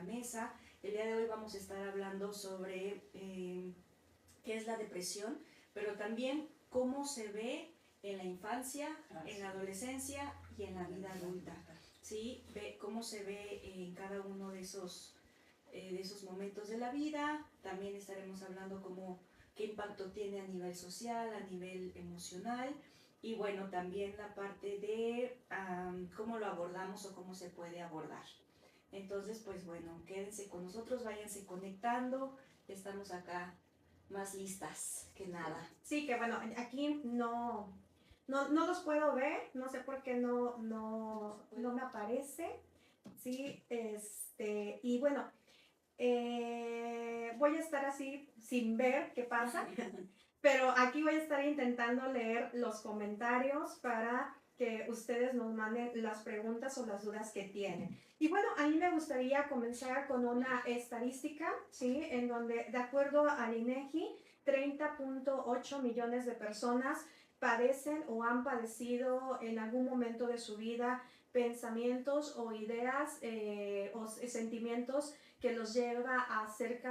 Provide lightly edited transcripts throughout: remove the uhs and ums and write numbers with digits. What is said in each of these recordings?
la mesa. El día de hoy vamos a estar hablando sobre qué es la depresión, pero también cómo se ve en la infancia, en la adolescencia y en la vida adulta. ¿Sí? Cómo se ve en cada uno de esos momentos de la vida. También estaremos hablando qué impacto tiene a nivel social, a nivel emocional, y bueno, también la parte de cómo lo abordamos o cómo se puede abordar. Entonces, pues bueno, quédense con nosotros, váyanse conectando, estamos acá más listas que nada. Sí, que bueno, aquí no los puedo ver, no sé por qué no me aparece, sí, y bueno, voy a estar así sin ver qué pasa, pero aquí voy a estar intentando leer los comentarios para que ustedes nos manden las preguntas o las dudas que tienen. Y bueno, a mí me gustaría comenzar con una estadística, ¿sí? En donde, de acuerdo al INEGI, 30.8 millones de personas padecen o han padecido en algún momento de su vida pensamientos o ideas o sentimientos que los lleva a ser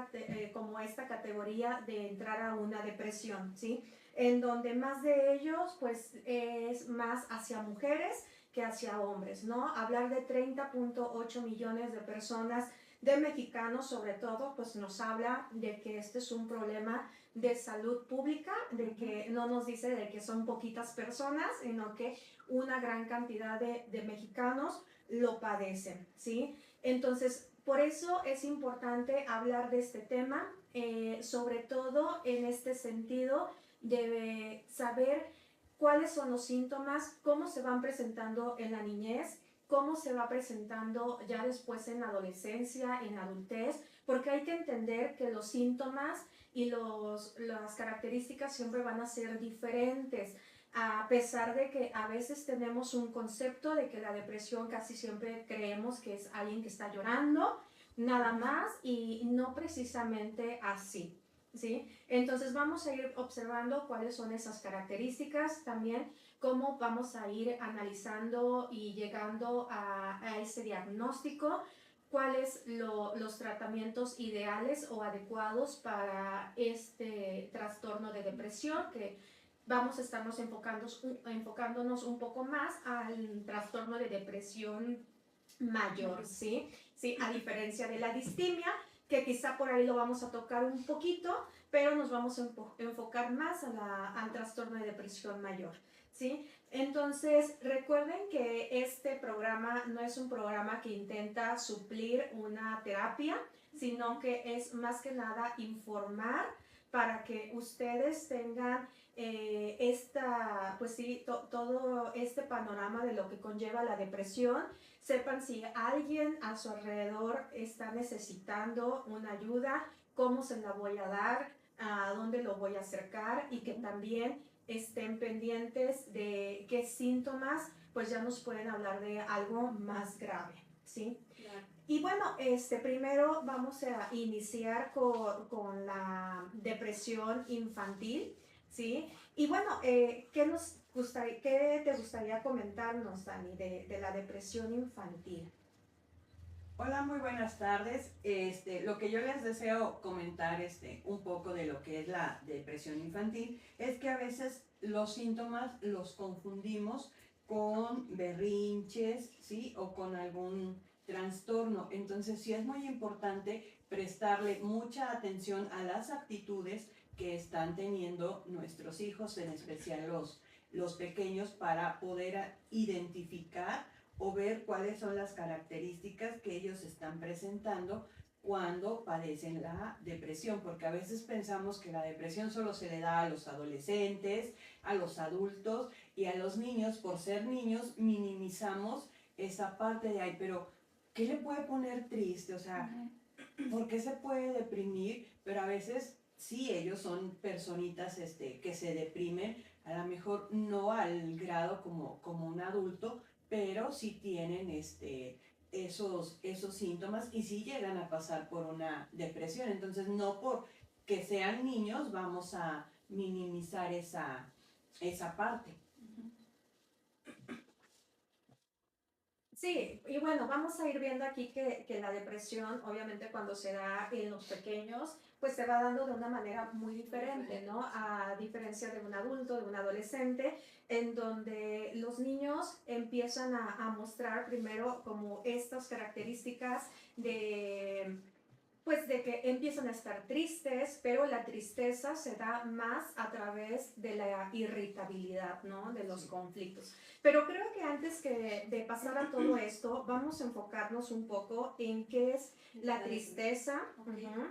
como esta categoría de entrar a una depresión, ¿sí? En donde más de ellos pues es más hacia mujeres que hacia hombres, ¿no? Hablar de 30.8 millones de personas, de mexicanos sobre todo, pues nos habla de que este es un problema de salud pública, de que no nos dice de que son poquitas personas, sino que una gran cantidad de mexicanos lo padecen, ¿sí? Entonces, por eso es importante hablar de este tema, sobre todo en este sentido de saber cuáles son los síntomas, cómo se van presentando en la niñez, cómo se va presentando ya después en la adolescencia, en la adultez, porque hay que entender que los síntomas y las características siempre van a ser diferentes, a pesar de que a veces tenemos un concepto de que la depresión casi siempre creemos que es alguien que está llorando, nada más, y no precisamente así, ¿sí? Entonces vamos a ir observando cuáles son esas características, también cómo vamos a ir analizando y llegando a ese diagnóstico, cuáles los tratamientos ideales o adecuados para este trastorno de depresión, que vamos a estarnos enfocándonos un poco más al trastorno de depresión mayor, ¿sí? Sí, a diferencia de la distimia, que quizá por ahí lo vamos a tocar un poquito, pero nos vamos a enfocar más al trastorno de depresión mayor, ¿sí? Entonces, recuerden que este programa no es un programa que intenta suplir una terapia, sino que es más que nada informar para que ustedes tengan pues sí, todo este panorama de lo que conlleva la depresión, sepan si alguien a su alrededor está necesitando una ayuda, cómo se la voy a dar, a dónde lo voy a acercar, y que también estén pendientes de qué síntomas pues ya nos pueden hablar de algo más grave, ¿sí? Claro. Y bueno, primero vamos a iniciar con la depresión infantil, ¿sí? Y bueno, ¿qué te gustaría comentarnos, Dani, de la depresión infantil? Hola, muy buenas tardes. Lo que yo les deseo comentar un poco de lo que es la depresión infantil es que a veces los síntomas los confundimos con berrinches, ¿sí? O con algún trastorno. Entonces, sí es muy importante prestarle mucha atención a las actitudes que están teniendo nuestros hijos, en especial los pequeños, para poder identificar o ver cuáles son las características que ellos están presentando cuando padecen la depresión, porque a veces pensamos que la depresión solo se le da a los adolescentes, a los adultos, y a los niños, por ser niños, minimizamos esa parte de ahí, pero ¿qué le puede poner triste? O sea, ¿por qué se puede deprimir? Pero a veces sí, ellos son personitas que se deprimen, a lo mejor no al grado como un adulto, pero sí tienen esos síntomas y sí llegan a pasar por una depresión. Entonces, no por que sean niños vamos a minimizar esa parte. Sí, y bueno, vamos a ir viendo aquí que la depresión, obviamente cuando se da en los pequeños, pues se va dando de una manera muy diferente, ¿no? A diferencia de un adulto, de un adolescente, en donde los niños empiezan a mostrar primero como estas características de pues de que empiezan a estar tristes, pero la tristeza se da más a través de la irritabilidad, ¿no? De los conflictos. Pero creo que antes de pasar a todo esto, vamos a enfocarnos un poco en qué es la tristeza,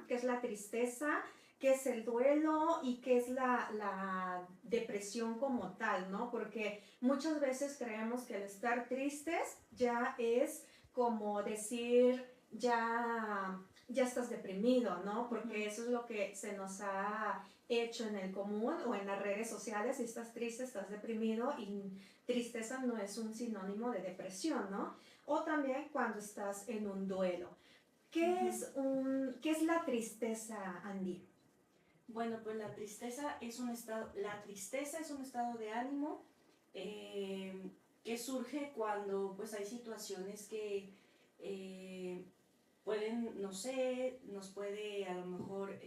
qué es la tristeza, qué es el duelo y qué es la depresión como tal, ¿no? Porque muchas veces creemos que el estar tristes ya es como decir, ya estás deprimido, ¿no? Porque eso es lo que se nos ha hecho en el común o en las redes sociales. Si estás triste, estás deprimido, y tristeza no es un sinónimo de depresión, ¿no? O también cuando estás en un duelo. ¿Qué es la tristeza, Andy? Bueno, pues la tristeza es un estado de ánimo que surge cuando pues hay situaciones que pueden, no sé, nos puede a lo mejor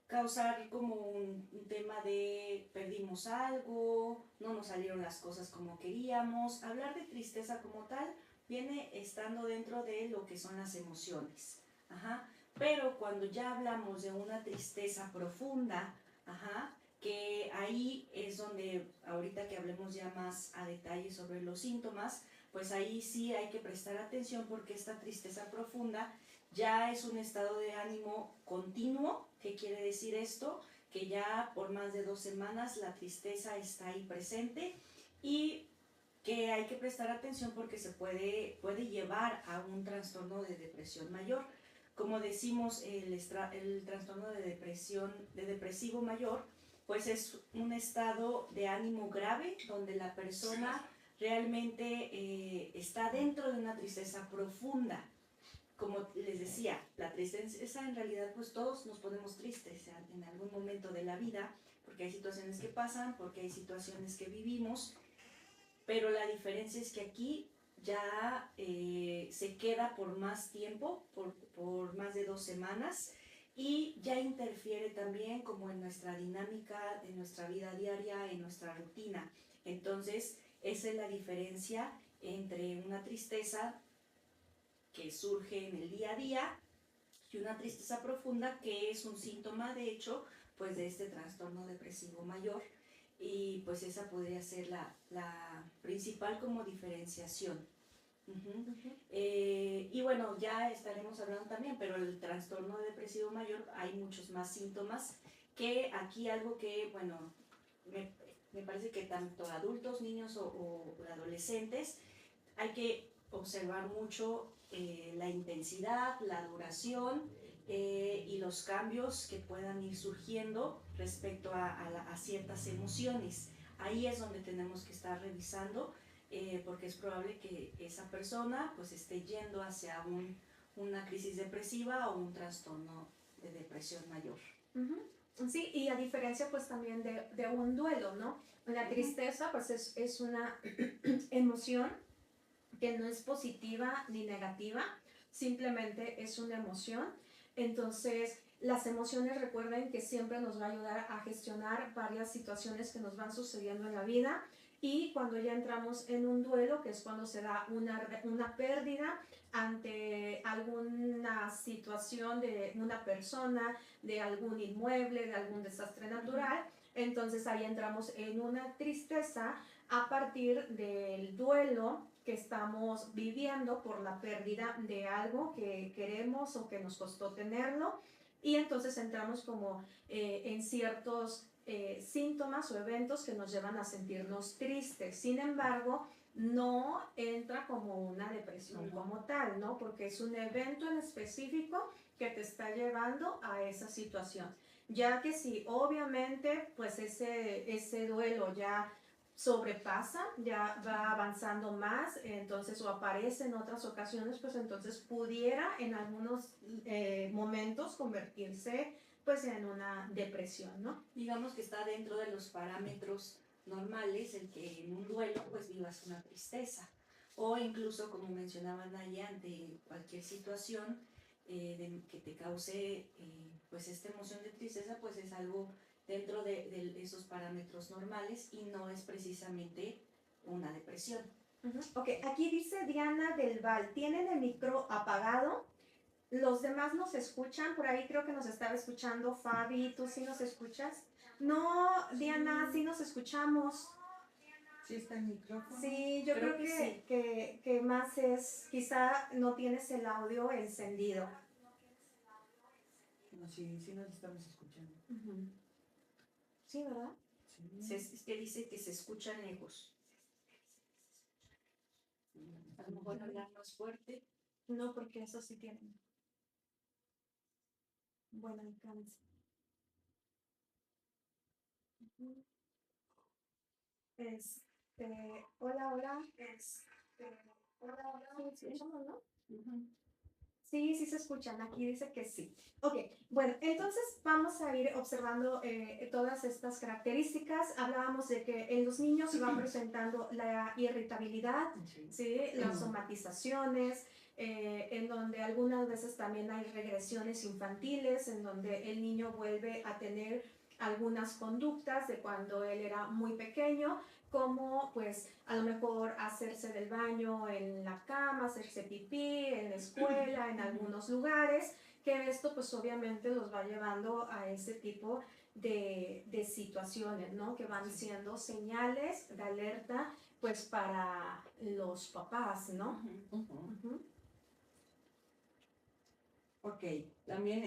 causar como un tema de perdimos algo, no nos salieron las cosas como queríamos. Hablar de tristeza como tal viene estando dentro de lo que son las emociones. Ajá. Pero cuando ya hablamos de una tristeza profunda, ajá, que ahí es donde ahorita que hablemos ya más a detalle sobre los síntomas, pues ahí sí hay que prestar atención porque esta tristeza profunda ya es un estado de ánimo continuo. ¿Qué quiere decir esto? Que ya por más de 2 semanas la tristeza está ahí presente y que hay que prestar atención porque se puede llevar a un trastorno de depresión mayor. Como decimos, el trastorno de depresivo mayor, pues es un estado de ánimo grave donde la persona realmente está dentro de una tristeza profunda. Como les decía, la tristeza en realidad pues todos nos ponemos tristes en algún momento de la vida, porque hay situaciones que pasan, porque hay situaciones que vivimos, pero la diferencia es que aquí ya se queda por más tiempo, por más de 2 semanas, y ya interfiere también como en nuestra dinámica, en nuestra vida diaria, en nuestra rutina. Entonces, esa es la diferencia entre una tristeza que surge en el día a día y una tristeza profunda que es un síntoma, de hecho, pues de este trastorno depresivo mayor. Y pues esa podría ser la principal como diferenciación. Y bueno, ya estaremos hablando también, pero el trastorno depresivo mayor hay muchos más síntomas, que aquí algo que, bueno, me parece que tanto adultos, niños o adolescentes, hay que observar mucho la intensidad, la duración y los cambios que puedan ir surgiendo respecto a ciertas emociones. Ahí es donde tenemos que estar revisando porque es probable que esa persona pues esté yendo hacia una crisis depresiva o un trastorno de depresión mayor. Sí, y a diferencia pues también de un duelo, ¿no? La tristeza pues es una emoción que no es positiva ni negativa, simplemente es una emoción. Entonces, las emociones, recuerden que siempre nos va a ayudar a gestionar varias situaciones que nos van sucediendo en la vida. Y cuando ya entramos en un duelo, que es cuando se da una pérdida ante alguna situación de una persona, de algún inmueble, de algún desastre natural, entonces ahí entramos en una tristeza a partir del duelo que estamos viviendo por la pérdida de algo que queremos o que nos costó tenerlo, y entonces entramos como en ciertos síntomas o eventos que nos llevan a sentirnos tristes. Sin embargo, no entra como una depresión como tal, ¿no? Porque es un evento en específico que te está llevando a esa situación. Ya que si obviamente pues ese duelo ya sobrepasa, ya va avanzando más, entonces o aparece en otras ocasiones, pues entonces pudiera en algunos momentos convertirse pues en una depresión, ¿no? Digamos que está dentro de los parámetros normales el que en un duelo pues vivas una tristeza, o incluso, como mencionaba Naya, ante cualquier situación que te cause pues esta emoción de tristeza, pues es algo dentro de esos parámetros normales y no es precisamente una depresión. Ok, aquí dice Diana del Val, ¿tienen el micro apagado? Los demás nos escuchan, por ahí creo que nos estaba escuchando Fabi, ¿tú sí nos escuchas? No, Diana, sí nos escuchamos. ¿Sí está el micrófono? Sí, yo creo sí. que más es, quizá no tienes el audio encendido. No, sí, sí nos estamos escuchando. Sí, ¿verdad? Sí. Es que dice que se escuchan lejos. A lo mejor hablar más fuerte. No, porque eso sí tienen buen alcance. Hola, hola. Hola, hola. ¿Sí escuchamos, no? Sí, sí se escuchan. Aquí dice que sí. Ok, bueno, entonces vamos a ir observando todas estas características. Hablábamos de que en los niños se va presentando la irritabilidad, ¿sí? Las somatizaciones, en donde algunas veces también hay regresiones infantiles, en donde el niño vuelve a tener algunas conductas de cuando él era muy pequeño, como pues a lo mejor hacerse del baño en la cama, hacerse pipí, en la escuela, en algunos lugares, que esto pues obviamente los va llevando a ese tipo de situaciones, ¿no? Que van siendo señales de alerta pues para los papás, ¿no? Ok, también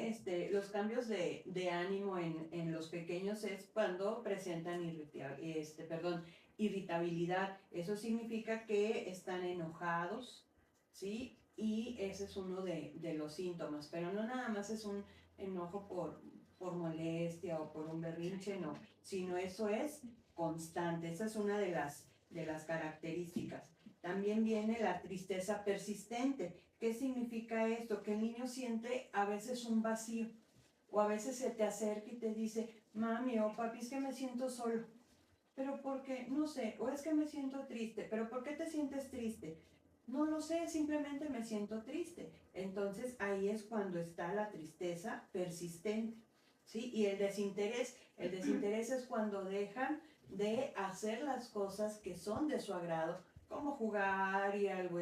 los cambios de ánimo en los pequeños es cuando presentan irritabilidad. Eso significa que están enojados, ¿sí? Y ese es uno de los síntomas, pero no nada más es un enojo por molestia o por un berrinche, no, sino eso es constante. Esa es una de las características. También viene la tristeza persistente. ¿Qué significa esto? Que el niño siente a veces un vacío o a veces se te acerca y te dice, mami o papi, es que me siento solo. Pero ¿por qué? No sé. O es que me siento triste. ¿Pero por qué te sientes triste? No lo sé, simplemente me siento triste. Entonces ahí es cuando está la tristeza persistente, ¿sí? Y el desinterés es cuando dejan de hacer las cosas que son de su agrado, como jugar y algo,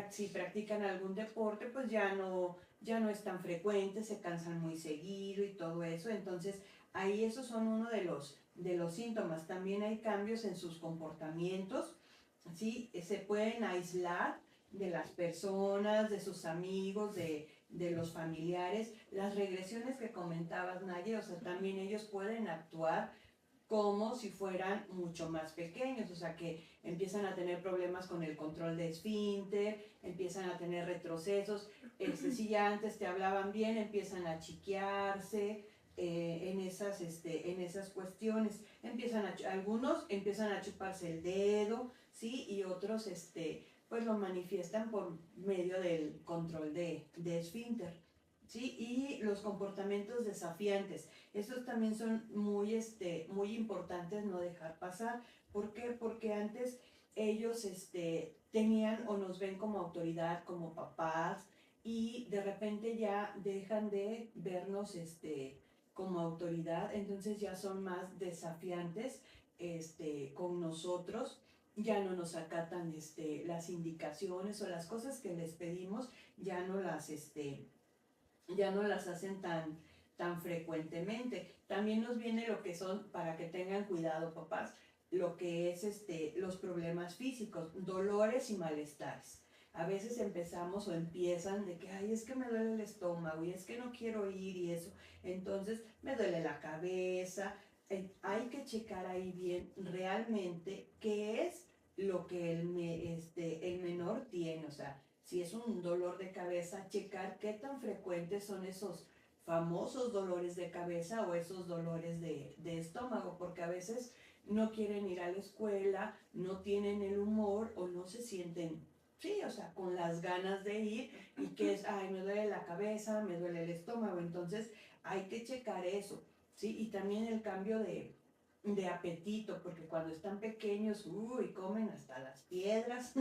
si practican algún deporte, pues ya no es tan frecuente, se cansan muy seguido y todo eso. Entonces ahí esos son uno de los síntomas. También hay cambios en sus comportamientos, ¿sí? Se pueden aislar de las personas, de sus amigos, de los familiares. Las regresiones que comentabas, Naye, o sea, también ellos pueden actuar como si fueran mucho más pequeños, o sea que empiezan a tener problemas con el control de esfínter, empiezan a tener retrocesos, si ya antes te hablaban bien, empiezan a chiquearse, en esas cuestiones. Algunos empiezan a chuparse el dedo, ¿sí? Y otros, pues lo manifiestan por medio del control de esfínter, ¿sí? Y los comportamientos desafiantes. Estos también son muy importantes no dejar pasar. ¿Por qué? Porque antes ellos, tenían o nos ven como autoridad, como papás, y de repente ya dejan de vernos, como autoridad, entonces ya son más desafiantes, con nosotros, ya no nos acatan, las indicaciones o las cosas que les pedimos, ya no las hacen tan frecuentemente. También nos viene lo que son, para que tengan cuidado papás, lo que es los problemas físicos, dolores y malestares. A veces empezamos o empiezan de que, ay, es que me duele el estómago y es que no quiero ir y eso. Entonces me duele la cabeza. Hay que checar ahí bien realmente qué es lo que el menor tiene. O sea, si es un dolor de cabeza, checar qué tan frecuentes son esos famosos dolores de cabeza o esos dolores de estómago, porque a veces no quieren ir a la escuela, no tienen el humor o no se sienten, sí, o sea, con las ganas de ir y que es, ay, me duele la cabeza, me duele el estómago. Entonces hay que checar eso, ¿sí? Y también el cambio de apetito, porque cuando están pequeños, uy, comen hasta las piedras.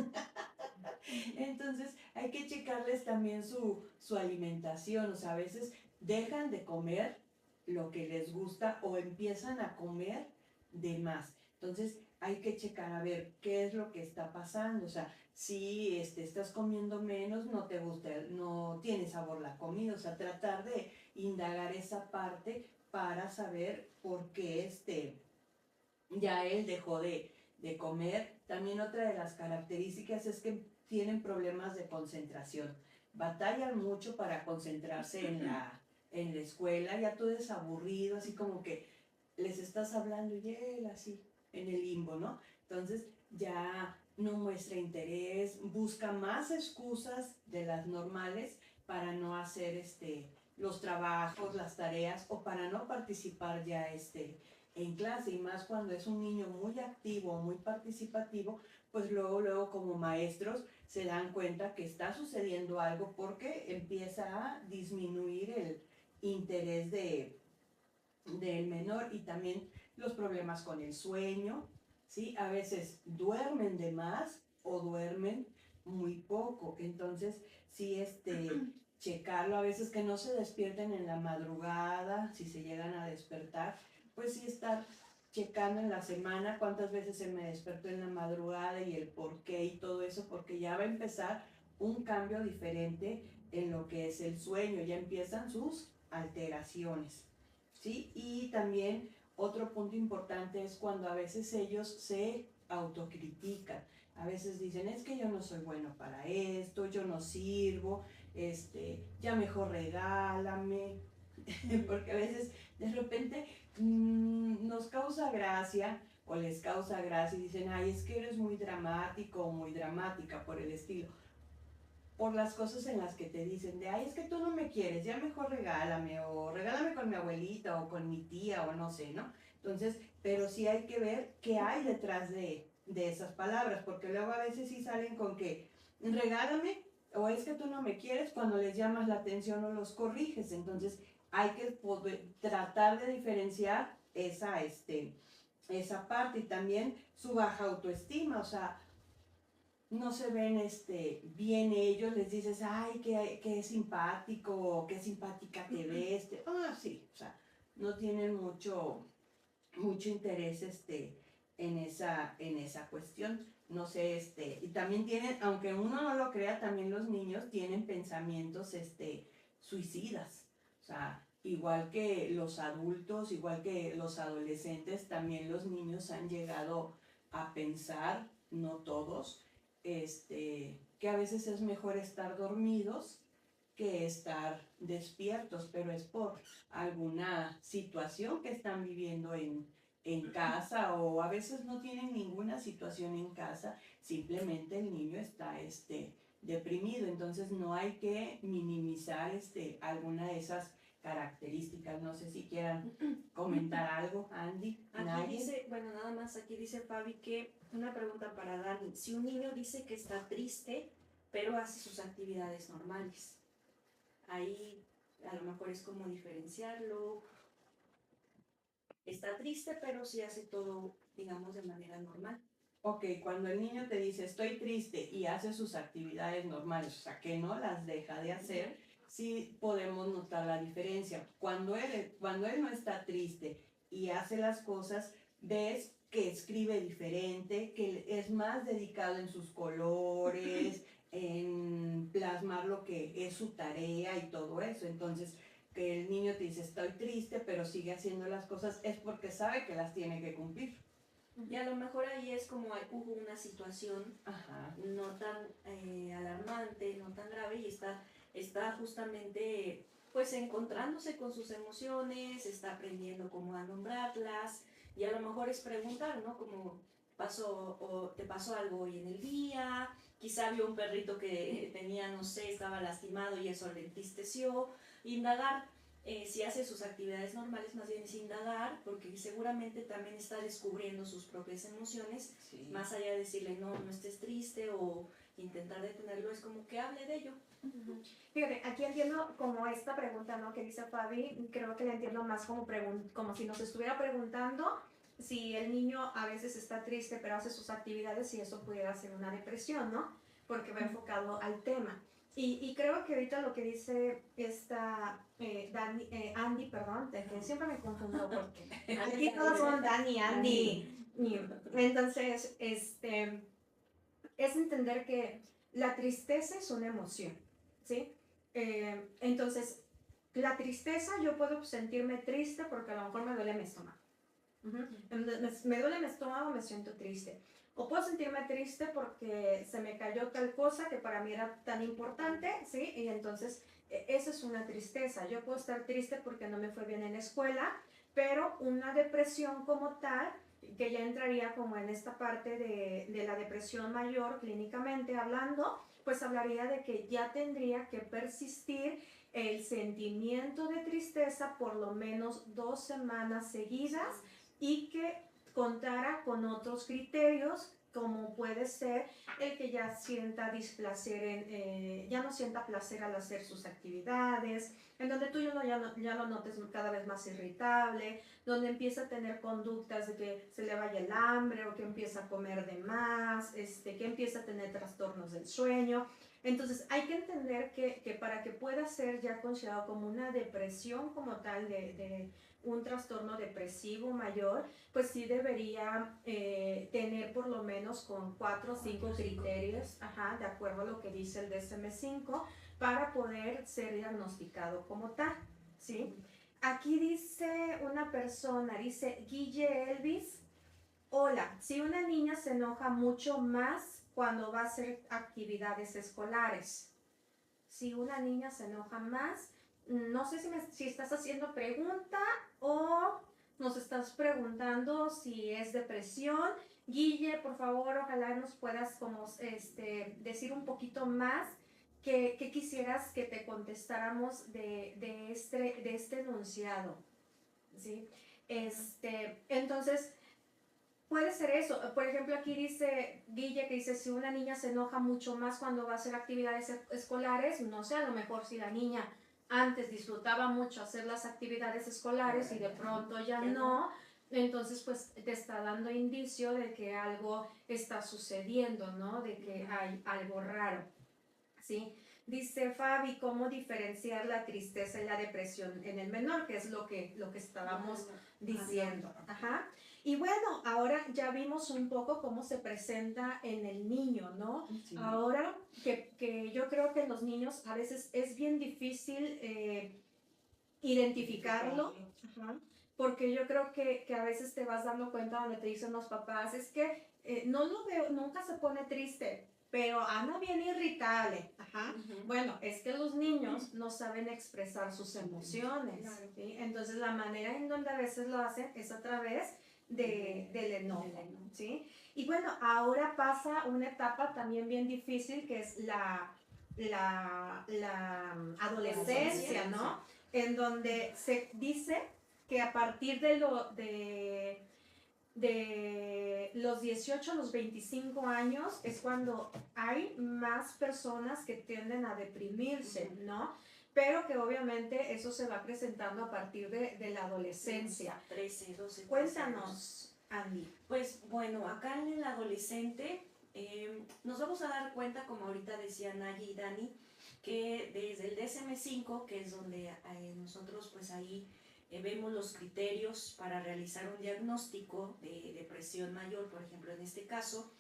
Entonces hay que checarles también su alimentación, o sea, a veces dejan de comer lo que les gusta o empiezan a comer de más. Entonces hay que checar a ver qué es lo que está pasando, o sea, si estás comiendo menos, no te gusta, no tiene sabor la comida, o sea, tratar de indagar esa parte para saber por qué ya él dejó de comer. También otra de las características es que tienen problemas de concentración. Batallan mucho para concentrarse en la escuela, ya todo es aburrido, así como que les estás hablando y él así en el limbo, ¿no? Entonces ya no muestra interés, busca más excusas de las normales para no hacer los trabajos, las tareas o para no participar ya en clase, y más cuando es un niño muy activo, muy participativo, pues luego como maestros se dan cuenta que está sucediendo algo porque empieza a disminuir el interés del menor, y también los problemas con el sueño, ¿sí? A veces duermen de más o duermen muy poco, entonces sí, checarlo, a veces que no se despierten en la madrugada, si se llegan a despertar, pues sí estar checando en la semana cuántas veces se me despertó en la madrugada y el por qué y todo eso, porque ya va a empezar un cambio diferente en lo que es el sueño, ya empiezan sus alteraciones, ¿sí? Y también otro punto importante es cuando a veces ellos se autocritican. A veces dicen, es que yo no soy bueno para esto, yo no sirvo, ya mejor regálame, porque a veces de repente nos causa gracia o les causa gracia y dicen, ay, es que eres muy dramático o muy dramática por el estilo, por las cosas en las que te dicen de, ay, es que tú no me quieres, ya mejor regálame, o regálame con mi abuelita o con mi tía o no sé, ¿no? Entonces, pero sí hay que ver qué hay detrás de esas palabras, porque luego a veces sí salen con que regálame o es que tú no me quieres cuando les llamas la atención o los corriges. Entonces hay que tratar de diferenciar esa parte, y también su baja autoestima, o sea, no se ven bien ellos, les dices, ay, qué simpático, qué simpática te ves, sí, o sea, no tienen mucho interés en esa cuestión. No sé, y también tienen, aunque uno no lo crea, también los niños tienen pensamientos suicidas. O sea, igual que los adultos, igual que los adolescentes, también los niños han llegado a pensar, no todos, que a veces es mejor estar dormidos que estar despiertos, pero es por alguna situación que están viviendo en casa, o a veces no tienen ninguna situación en casa, simplemente el niño está deprimido. Entonces no hay que minimizar alguna de esas características. No sé si quieran comentar algo, Andy. Aquí dice, bueno, nada más aquí dice Fabi que una pregunta para Dani. Si un niño dice que está triste, pero hace sus actividades normales, ahí a lo mejor es como diferenciarlo. Está triste, pero sí hace todo, digamos, de manera normal. Ok, cuando el niño te dice estoy triste y hace sus actividades normales, o sea, que no las deja de hacer, sí podemos notar la diferencia. Cuando él no está triste y hace las cosas, ves que escribe diferente, que es más dedicado en sus colores, en plasmar lo que es su tarea y todo eso. Entonces, que el niño te dice estoy triste, pero sigue haciendo las cosas, es porque sabe que las tiene que cumplir. Y a lo mejor ahí es como hubo una situación no tan alarmante, no tan grave, y está justamente pues encontrándose con sus emociones, está aprendiendo cómo a nombrarlas, y a lo mejor es preguntar, ¿no? Como pasó, o te pasó algo hoy en el día, quizá vio un perrito que tenía, no sé, estaba lastimado y eso le entristeció, indagar. Si hace sus actividades normales, más bien es indagar, porque seguramente también está descubriendo sus propias emociones, sí. Más allá de decirle no estés triste o intentar detenerlo, es como que hable de ello. Fíjate, aquí entiendo como esta pregunta, ¿no? Que dice Fabi, creo que la entiendo más como si nos estuviera preguntando si el niño a veces está triste pero hace sus actividades y eso pudiera ser una depresión, ¿no? Porque va enfocado al tema. Y creo que ahorita lo que dice esta Andy, perdón, de que siempre me confundo porque aquí todos son Dani, Andy. Entonces, es entender que la tristeza es una emoción, ¿sí? Entonces, la tristeza, yo puedo sentirme triste porque a lo mejor me duele mi estómago. Me duele mi estómago, me siento triste. O puedo sentirme triste porque se me cayó tal cosa que para mí era tan importante, ¿sí? Y entonces, esa es una tristeza. Yo puedo estar triste porque no me fue bien en la escuela, pero una depresión como tal, que ya entraría como en esta parte de la depresión mayor, clínicamente hablando, pues hablaría de que ya tendría que persistir el sentimiento de tristeza por lo menos 2 semanas seguidas y que contara con otros criterios como puede ser el que ya sienta displacer, ya no sienta placer al hacer sus actividades, en donde tú ya lo notes cada vez más irritable, donde empieza a tener conductas de que se le vaya el hambre o que empieza a comer de más, que empieza a tener trastornos del sueño. Entonces hay que entender que para que pueda ser ya considerado como una depresión como tal de un trastorno depresivo mayor, pues sí debería tener por lo menos con 4 o 5 criterios, de acuerdo a lo que dice el DSM-5, para poder ser diagnosticado como tal, ¿sí? Aquí dice una persona, dice Guille Elvis, hola, si una niña se enoja mucho más cuando va a hacer actividades escolares, si una niña se enoja más, no sé si estás haciendo pregunta o nos estás preguntando si es depresión. Guille, por favor, ojalá nos puedas como decir un poquito más que quisieras que te contestáramos de este enunciado, ¿sí? Entonces, puede ser eso. Por ejemplo, aquí dice Guille que dice si una niña se enoja mucho más cuando va a hacer actividades escolares, no sé, a lo mejor si la niña antes disfrutaba mucho hacer las actividades escolares y de pronto ya no, entonces pues te está dando indicio de que algo está sucediendo, ¿no? De que hay algo raro, ¿sí? Dice Fabi, ¿cómo diferenciar la tristeza y la depresión en el menor? Que es lo que estábamos diciendo. Ajá. Y bueno, ahora ya vimos un poco cómo se presenta en el niño, ¿no? Sí. Ahora que yo creo que en los niños a veces es bien difícil identificarlo, porque yo creo que a veces te vas dando cuenta donde te dicen los papás, es que no lo veo, nunca se pone triste, pero anda bien irritable. Bueno, es que los niños no saben expresar sus emociones, claro. ¿Sí? Entonces la manera en donde a veces lo hacen es a través del enojo, ¿sí? Y bueno, ahora pasa una etapa también bien difícil que es la adolescencia, ¿no? En donde se dice que a partir de los 18 a los 25 años es cuando hay más personas que tienden a deprimirse, ¿no? Pero que obviamente eso se va presentando a partir de la adolescencia. 13, 12. Cuéntanos, Andy. Pues bueno, acá en el adolescente nos vamos a dar cuenta, como ahorita decían Nagy y Dani, que desde el DSM-5, que es donde nosotros pues ahí vemos los criterios para realizar un diagnóstico de depresión mayor, por ejemplo en este caso,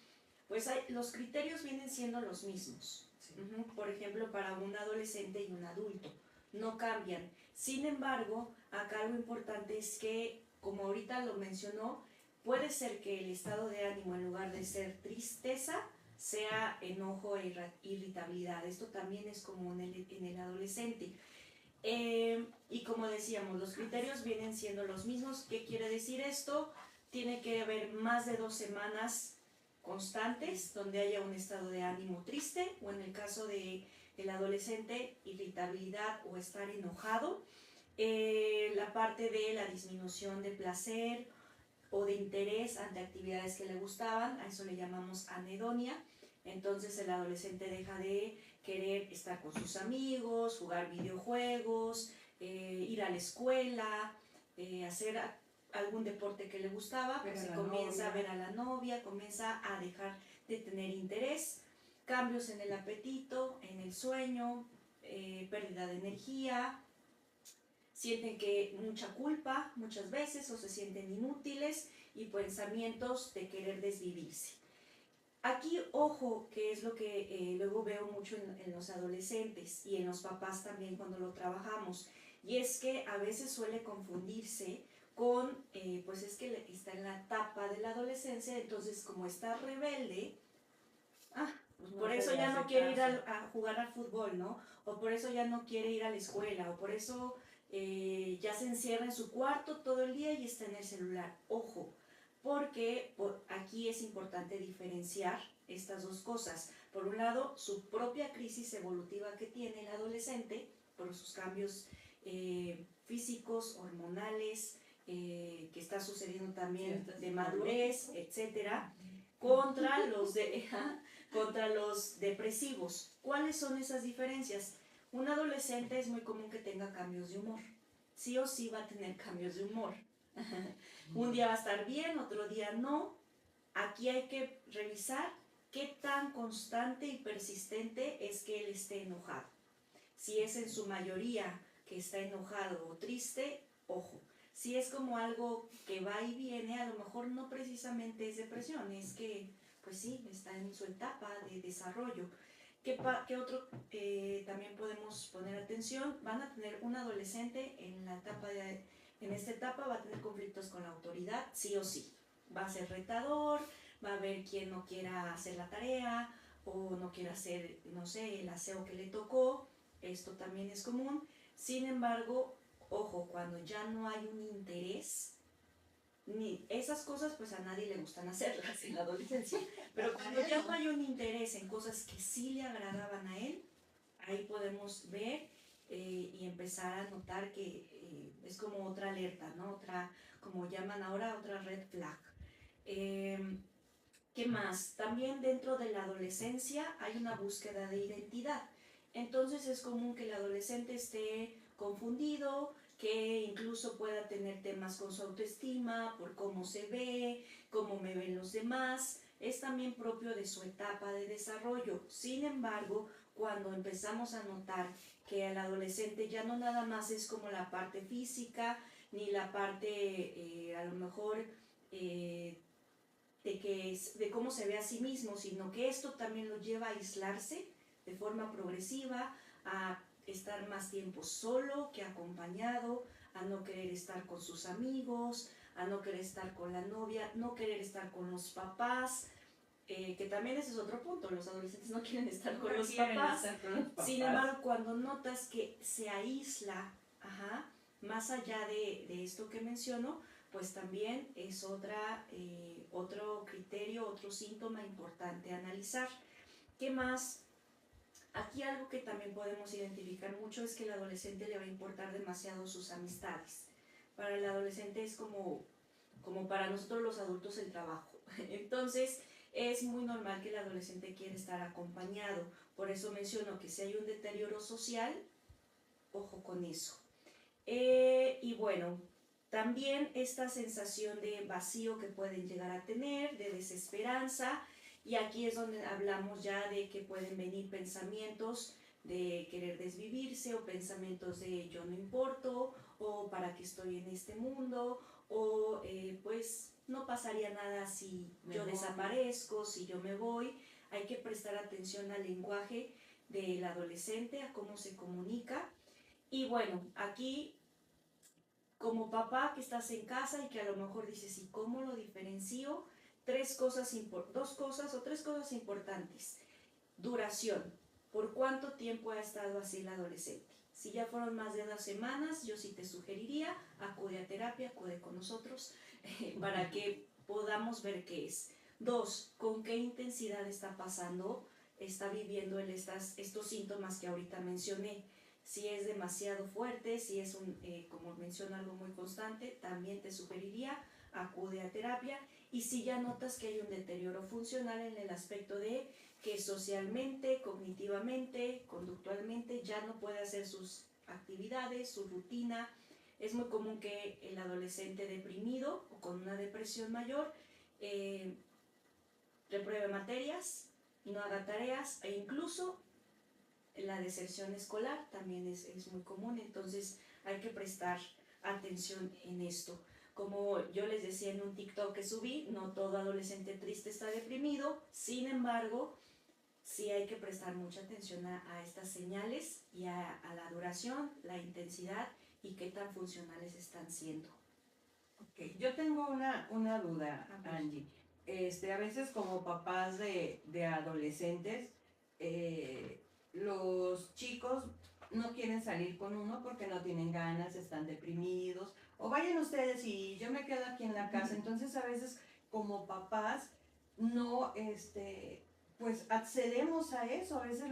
pues los criterios vienen siendo los mismos. Sí. Por ejemplo, para un adolescente y un adulto, no cambian. Sin embargo, acá lo importante es que, como ahorita lo mencionó, puede ser que el estado de ánimo en lugar de ser tristeza, sea enojo e irritabilidad. Esto también es común en el adolescente. Y como decíamos, los criterios vienen siendo los mismos. ¿Qué quiere decir esto? Tiene que haber más de 2 semanas constantes donde haya un estado de ánimo triste, o en el caso del adolescente, irritabilidad o estar enojado. La parte de la disminución de placer o de interés ante actividades que le gustaban, a eso le llamamos anedonia. Entonces el adolescente deja de querer estar con sus amigos, jugar videojuegos, ir a la escuela, hacer algún deporte que le gustaba, pues se comienza a ver a la novia, comienza a dejar de tener interés, cambios en el apetito, en el sueño, pérdida de energía, sienten que mucha culpa muchas veces o se sienten inútiles y pensamientos de querer desvivirse. Aquí, ojo, que es lo que luego veo mucho en los adolescentes y en los papás también cuando lo trabajamos, y es que a veces suele confundirse con, pues es que está en la etapa de la adolescencia, entonces como está rebelde, pues por eso ya no quiere ir a jugar al fútbol, ¿no? O por eso ya no quiere ir a la escuela, o por eso ya se encierra en su cuarto todo el día y está en el celular. Ojo, porque aquí es importante diferenciar estas dos cosas. Por un lado, su propia crisis evolutiva que tiene el adolescente, por sus cambios físicos, hormonales, que está sucediendo también de madurez, etcétera, contra los depresivos. ¿Cuáles son esas diferencias? Un adolescente es muy común que tenga cambios de humor. Sí o sí va a tener cambios de humor. Un día va a estar bien, otro día no. Aquí hay que revisar qué tan constante y persistente es que él esté enojado. Si es en su mayoría que está enojado o triste, ojo. Si es como algo que va y viene, a lo mejor no precisamente es depresión, es que, pues sí, está en su etapa de desarrollo. ¿Qué otro también podemos poner atención? Van a tener un adolescente en esta etapa va a tener conflictos con la autoridad, sí o sí. Va a ser retador, va a haber quien no quiera hacer la tarea o no quiera hacer, no sé, el aseo que le tocó. Esto también es común. Sin embargo, ojo, cuando ya no hay un interés, ni esas cosas pues a nadie le gustan hacerlas en la adolescencia, pero cuando ya no hay un interés en cosas que sí le agradaban a él, ahí podemos ver y empezar a notar que es como otra alerta, ¿no? Otra, como llaman ahora, otra red flag. ¿Qué más? También dentro de la adolescencia hay una búsqueda de identidad. Entonces es común que el adolescente esté confundido, que incluso pueda tener temas con su autoestima, por cómo se ve, cómo me ven los demás. Es también propio de su etapa de desarrollo. Sin embargo, cuando empezamos a notar que el adolescente ya no nada más es como la parte física, ni la parte a lo mejor de cómo se ve a sí mismo, sino que esto también lo lleva a aislarse de forma progresiva, a estar más tiempo solo que acompañado, a no querer estar con sus amigos, a no querer estar con la novia, no querer estar con los papás, que también ese es otro punto, los adolescentes no quieren estar con los papás. Sin embargo, cuando notas que se aísla, más allá de esto que menciono, pues también es otro criterio, otro síntoma importante a analizar. ¿Qué más? Aquí algo que también podemos identificar mucho es que el adolescente le va a importar demasiado sus amistades. Para el adolescente es como para nosotros los adultos el trabajo. Entonces es muy normal que el adolescente quiera estar acompañado. Por eso menciono que si hay un deterioro social, ojo con eso. Y bueno, también esta sensación de vacío que pueden llegar a tener, de desesperanza, y aquí es donde hablamos ya de que pueden venir pensamientos de querer desvivirse o pensamientos de yo no importo o para qué estoy en este mundo o pues no pasaría nada si yo desaparezco, si yo me voy. Hay que prestar atención al lenguaje del adolescente, a cómo se comunica. Y bueno, aquí como papá que estás en casa y que a lo mejor dices, ¿y cómo lo diferencio? Dos cosas o tres cosas importantes. Duración. ¿Por cuánto tiempo ha estado así el adolescente? Si ya fueron más de 2 semanas, yo sí te sugeriría, acude a terapia, acude con nosotros, para que podamos ver qué es. 2, ¿con qué intensidad está pasando, está viviendo él estos síntomas que ahorita mencioné? Si es demasiado fuerte, si es como menciono, algo muy constante, también te sugeriría, acude a terapia. Y si ya notas que hay un deterioro funcional en el aspecto de que socialmente, cognitivamente, conductualmente ya no puede hacer sus actividades, su rutina, Es muy común que el adolescente deprimido o con una depresión mayor repruebe materias y no haga tareas, e incluso la deserción escolar también es muy común. Entonces hay que prestar atención en esto. Como yo les decía en un TikTok que subí, no todo adolescente triste está deprimido, sin embargo, sí hay que prestar mucha atención a estas señales y a la duración, la intensidad y qué tan funcionales están siendo. Okay. Yo tengo una duda, Angie. A veces como papás de adolescentes, los chicos no quieren salir con uno porque no tienen ganas, están deprimidos, o vayan ustedes y yo me quedo aquí en la casa. Entonces a veces como papás no, pues accedemos a eso, a veces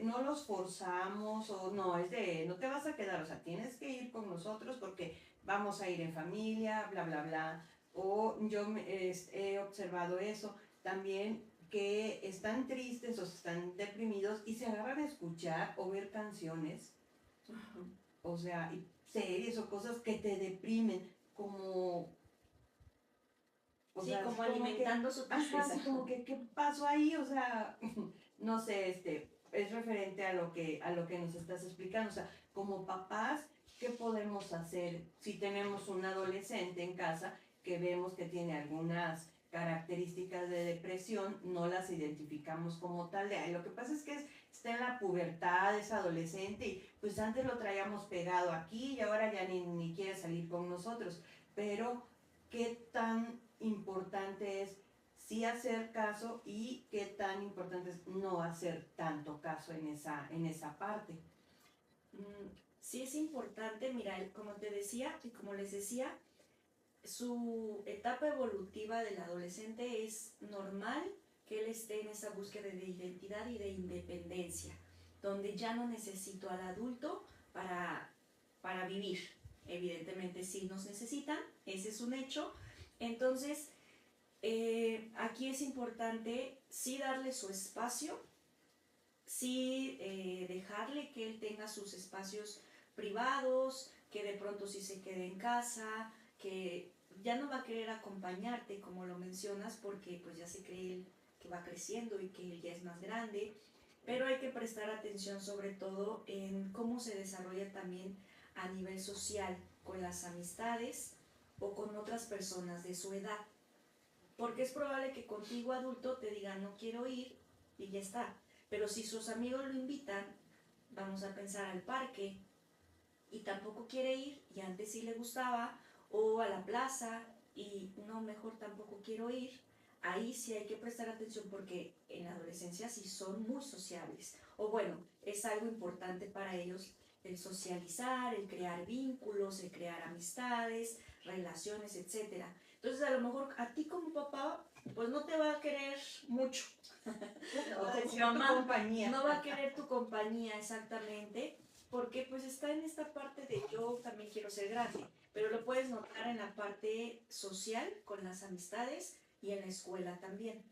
no los forzamos o no, es de no te vas a quedar, o sea, tienes que ir con nosotros porque vamos a ir en familia, bla, bla, bla. O yo he observado eso también, que están tristes o están deprimidos y se agarran a escuchar o ver canciones, o sea, series o cosas que te deprimen, como... O sí, sea, como alimentando su tristeza. Ajá, así como que, ¿qué pasó ahí? O sea, no sé, es referente a lo que nos estás explicando. O sea, como papás, ¿qué podemos hacer si tenemos un adolescente en casa que vemos que tiene algunas características de depresión, no las identificamos como tal? Lo que pasa es que está en la pubertad, es adolescente y pues antes lo traíamos pegado aquí y ahora ya ni quiere salir con nosotros. Pero, ¿qué tan importante es sí hacer caso y qué tan importante es no hacer tanto caso en esa parte? Sí es importante, mira, como te decía y como les decía, su etapa evolutiva del adolescente es normal que él esté en esa búsqueda de identidad y de independencia, donde ya no necesito al adulto para vivir. Evidentemente sí nos necesitan, ese es un hecho. Entonces, aquí es importante sí darle su espacio, sí dejarle que él tenga sus espacios privados, que de pronto sí se quede en casa, que ya no va a querer acompañarte como lo mencionas porque pues ya se cree que va creciendo y que él ya es más grande, pero hay que prestar atención sobre todo en cómo se desarrolla también a nivel social con las amistades o con otras personas de su edad, porque es probable que contigo adulto te diga no quiero ir y ya está, pero si sus amigos lo invitan, vamos a pensar al parque y tampoco quiere ir y antes sí le gustaba, o a la plaza y no, mejor tampoco quiero ir, ahí sí hay que prestar atención porque en la adolescencia sí son muy sociables, o bueno, es algo importante para ellos el socializar, el crear vínculos, el crear amistades, relaciones, etc. Entonces a lo mejor a ti como papá pues no te va a querer mucho. O tu mamá compañía. No va a querer tu compañía exactamente, porque pues está en esta parte de yo también quiero ser grande, pero lo puedes notar en la parte social, con las amistades y en la escuela también.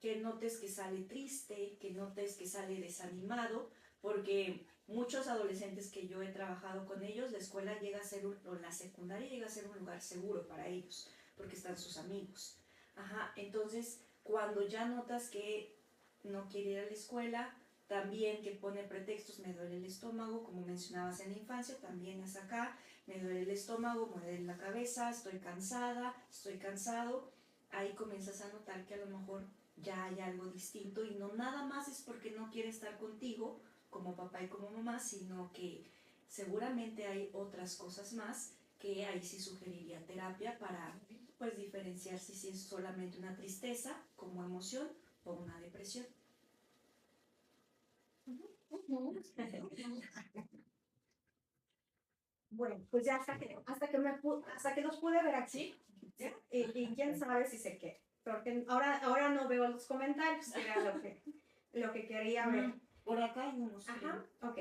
Que notes que sale triste, que notes que sale desanimado, porque muchos adolescentes que yo he trabajado con ellos, la escuela llega a ser, o la secundaria llega a ser un lugar seguro para ellos, porque están sus amigos. Ajá, entonces cuando ya notas que no quiere ir a la escuela, también que pone pretextos, me duele el estómago, como mencionabas en la infancia, también es acá, me duele el estómago, me duele la cabeza, estoy cansada, estoy cansado, ahí comienzas a notar que a lo mejor ya hay algo distinto y no nada más es porque no quiere estar contigo como papá y como mamá, sino que seguramente hay otras cosas más que ahí sí sugeriría terapia para pues diferenciar si es solamente una tristeza como emoción o una depresión. Bueno, pues ya hasta que los pude ver aquí. ¿Sí? Y quién sabe si se queda. Porque ahora no veo los comentarios, que era lo que quería ver. Por acá hay unos. Ajá, ok.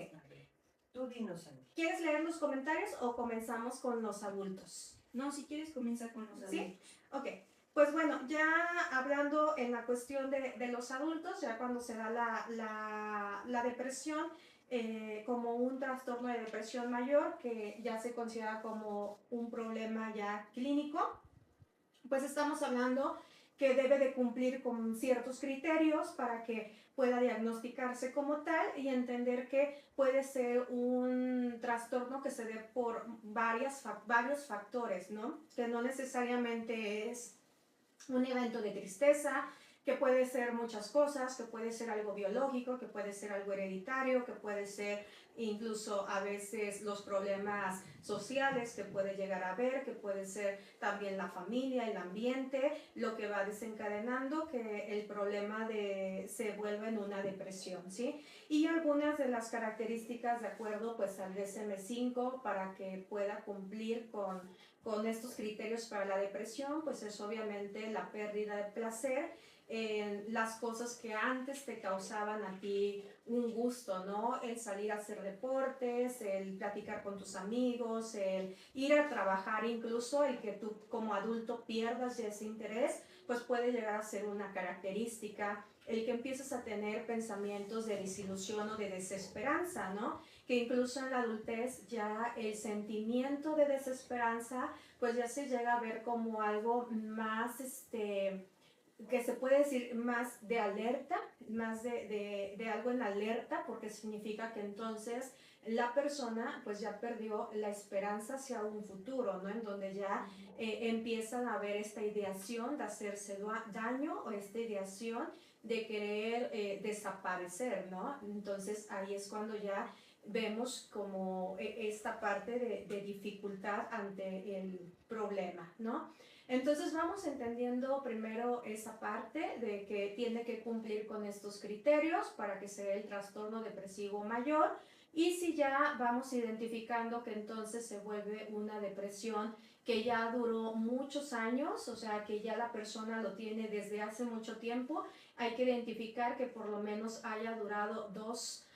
Tú dinos, Angie. ¿Quieres leer los comentarios o comenzamos con los adultos? No, si quieres comienza con los adultos. ¿Sí? Ok. Pues bueno, ya hablando en la cuestión de los adultos, ya cuando se da la depresión, como un trastorno de depresión mayor, que ya se considera como un problema ya clínico, pues estamos hablando que debe de cumplir con ciertos criterios para que pueda diagnosticarse como tal y entender que puede ser un trastorno que se dé por varios factores, ¿no? Que no necesariamente es un evento de tristeza, que puede ser muchas cosas, que puede ser algo biológico, que puede ser algo hereditario, que puede ser incluso a veces los problemas sociales que puede llegar a haber, que puede ser también la familia, el ambiente, lo que va desencadenando que el problema se vuelve en una depresión, ¿sí? Y algunas de las características de acuerdo pues al DSM-5 para que pueda cumplir con estos criterios para la depresión, pues es obviamente la pérdida de placer en las cosas que antes te causaban a ti un gusto, ¿no? El salir a hacer deportes, el platicar con tus amigos, el ir a trabajar, incluso el que tú como adulto pierdas ya ese interés, pues puede llegar a ser una característica. El que empieces a tener pensamientos de desilusión o de desesperanza, ¿no? Que incluso en la adultez ya el sentimiento de desesperanza pues ya se llega a ver como algo más, que se puede decir más de alerta, más de algo en alerta, porque significa que entonces la persona pues ya perdió la esperanza hacia un futuro, ¿no? En donde ya empiezan a ver esta ideación de hacerse daño o esta ideación de querer desaparecer, ¿no? Entonces ahí es cuando ya vemos como esta parte de dificultad ante el problema, ¿no? Entonces vamos entendiendo primero esa parte de que tiene que cumplir con estos criterios para que se dé el trastorno depresivo mayor, y si ya vamos identificando que entonces se vuelve una depresión que ya duró muchos años, o sea que ya la persona lo tiene desde hace mucho tiempo, hay que identificar que por lo menos haya durado dos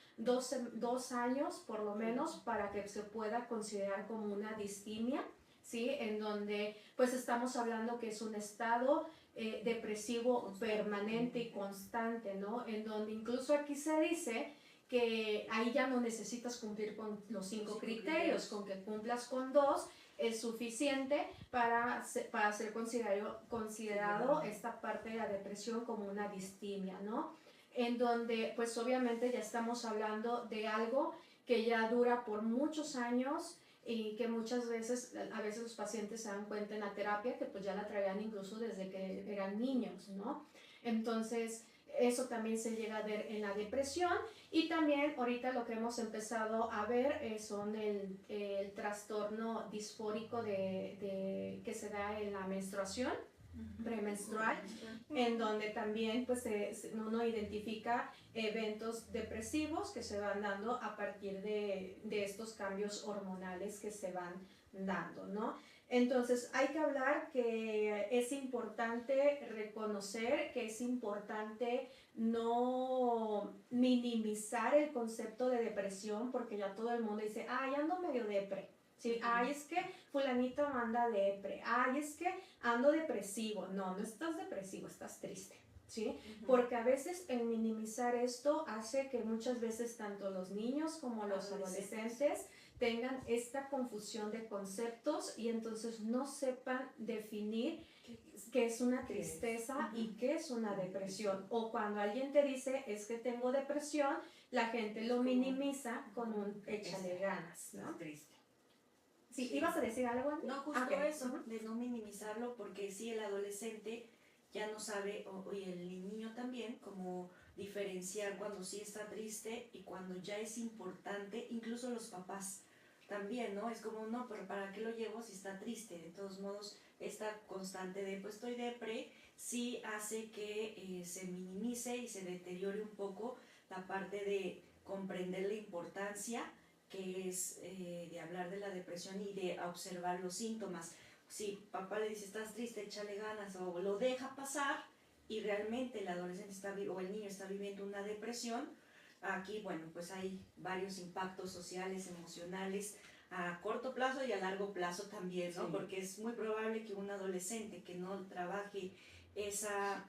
años por lo menos para que se pueda considerar como una distimia, ¿sí? En donde pues estamos hablando que es un estado depresivo permanente y constante, ¿no? En donde incluso aquí se dice que ahí ya no necesitas cumplir con los 5 criterios, con que cumplas con 2 es suficiente para ser considerado esta parte de la depresión como una distimia, ¿no? En donde pues obviamente ya estamos hablando de algo que ya dura por muchos años y que muchas veces, a veces los pacientes se dan cuenta en la terapia que pues ya la traían incluso desde que eran niños, ¿no? Entonces eso también se llega a ver en la depresión, y también ahorita lo que hemos empezado a ver son el trastorno disfórico que se da en la menstruación premenstrual, en donde también pues uno identifica eventos depresivos que se van dando a partir de estos cambios hormonales que se van dando, ¿no? Entonces hay que hablar que es importante reconocer, que es importante no minimizar el concepto de depresión, porque ya todo el mundo dice, ay, ando medio depre. Sí, ay, es que fulanito anda depre, ay, es que ando depresivo. No, no estás depresivo, estás triste, ¿sí? Porque a veces el minimizar esto hace que muchas veces tanto los niños como los adolescentes tengan esta confusión de conceptos y entonces no sepan definir qué es una tristeza y qué es una depresión. O cuando alguien te dice, es que tengo depresión, la gente lo minimiza con un échale ganas, ¿no? Triste. Sí, ¿ibas a decir algo, Andy? No, justo eso, de no minimizarlo, porque sí, el adolescente ya no sabe, y el niño también, como diferenciar cuando sí está triste y cuando ya es importante, incluso los papás también, ¿no? Es como, no, pero ¿para qué lo llevo si está triste? De todos modos, esta constante de, pues estoy depre, sí hace que se minimice y se deteriore un poco la parte de comprender la importancia que es de hablar de la depresión y de observar los síntomas. Si papá le dice, estás triste, échale ganas, o lo deja pasar, y realmente el adolescente o el niño está viviendo una depresión, aquí, bueno, pues hay varios impactos sociales, emocionales, a corto plazo y a largo plazo también, ¿no? Sí. Porque es muy probable que un adolescente que no trabaje esta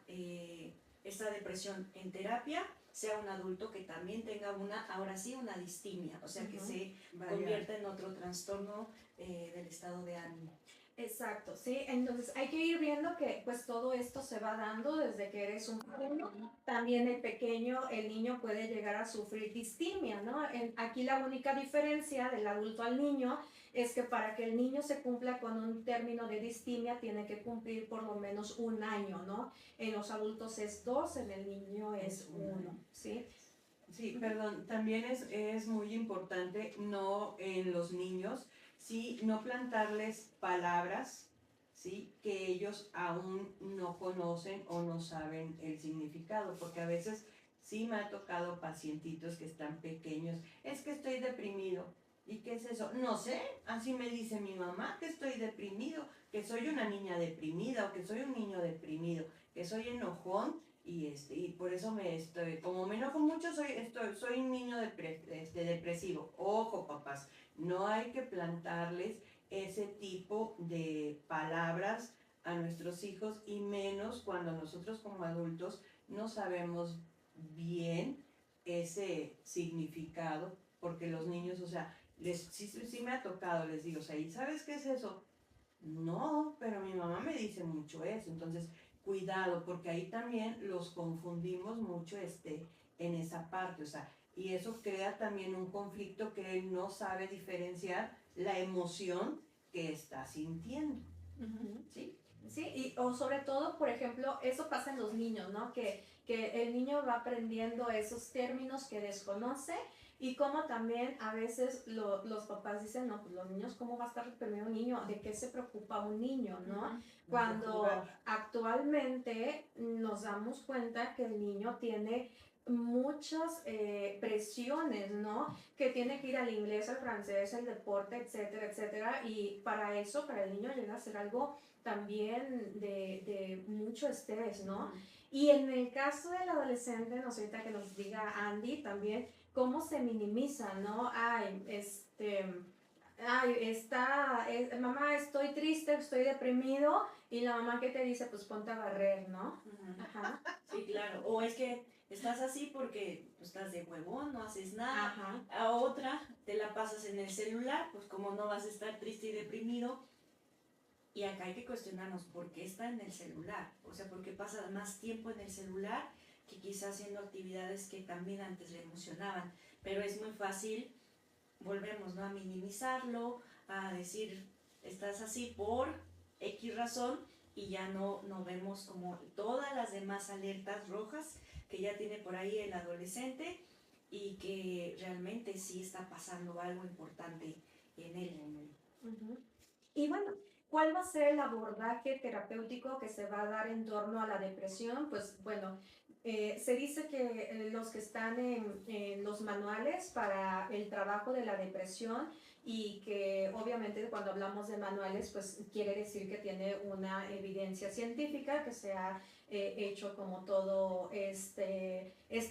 depresión en terapia sea un adulto que también tenga ahora sí, una distimia, o sea, que se Vaya. convierta en otro trastorno del estado de ánimo. Exacto, sí, entonces hay que ir viendo que pues todo esto se va dando desde que eres un pequeño. También el niño puede llegar a sufrir distimia, ¿no? Aquí la única diferencia del adulto al niño es que para que el niño se cumpla con un término de distimia tiene que cumplir por lo menos 1 año, ¿no? En los adultos es 2, en el niño es 1, ¿sí? Sí, perdón, también es muy importante, no en los niños, sí, no plantarles palabras, sí, que ellos aún no conocen o no saben el significado, porque a veces sí me ha tocado pacientitos que están pequeños, es que estoy deprimido. ¿Y qué es eso? No sé, así me dice mi mamá que estoy deprimido, que soy una niña deprimida o que soy un niño deprimido, que soy enojón y por eso como me enojo mucho, soy un niño depresivo. Ojo, papás, no hay que plantarles ese tipo de palabras a nuestros hijos y menos cuando nosotros como adultos no sabemos bien ese significado, porque los niños, o sea, sí me ha tocado, les digo, o sea, ¿y sabes qué es eso? No, pero mi mamá me dice mucho eso, entonces cuidado, porque ahí también los confundimos mucho en esa parte, o sea, y eso crea también un conflicto que él no sabe diferenciar la emoción que está sintiendo, ¿sí? Sí, o sobre todo, por ejemplo, eso pasa en los niños, ¿no? Que el niño va aprendiendo esos términos que desconoce y como también a veces los papás dicen, no, pues los niños, ¿cómo va a estar reprimido un niño? ¿De qué se preocupa un niño, no? Cuando actualmente nos damos cuenta que el niño tiene muchas presiones, ¿no? Que tiene que ir al inglés, al francés, al deporte, etcétera, etcétera, y para eso, para el niño llega a ser algo también de mucho estrés, ¿no? Y en el caso del adolescente, no sé, ahorita que nos diga Andy también, cómo se minimiza, ¿no? Mamá, estoy triste, estoy deprimido, y la mamá que te dice, pues ponte a barrer, ¿no? Ajá. Sí, claro, o es que estás así porque pues, estás de huevón, no haces nada. Ajá. A otra te la pasas en el celular, pues como no vas a estar triste y deprimido. Y acá hay que cuestionarnos por qué está en el celular, o sea, por qué pasa más tiempo en el celular que quizás haciendo actividades que también antes le emocionaban. Pero es muy fácil, volvemos, ¿no?, a minimizarlo, a decir, estás así por X razón y ya no vemos como todas las demás alertas rojas que ya tiene por ahí el adolescente y que realmente sí está pasando algo importante en él. Uh-huh. Y bueno, ¿cuál va a ser el abordaje terapéutico que se va a dar en torno a la depresión? Pues bueno, se dice que los que están en los manuales para el trabajo de la depresión y que obviamente cuando hablamos de manuales pues quiere decir que tiene una evidencia científica que se ha hecho como todo esta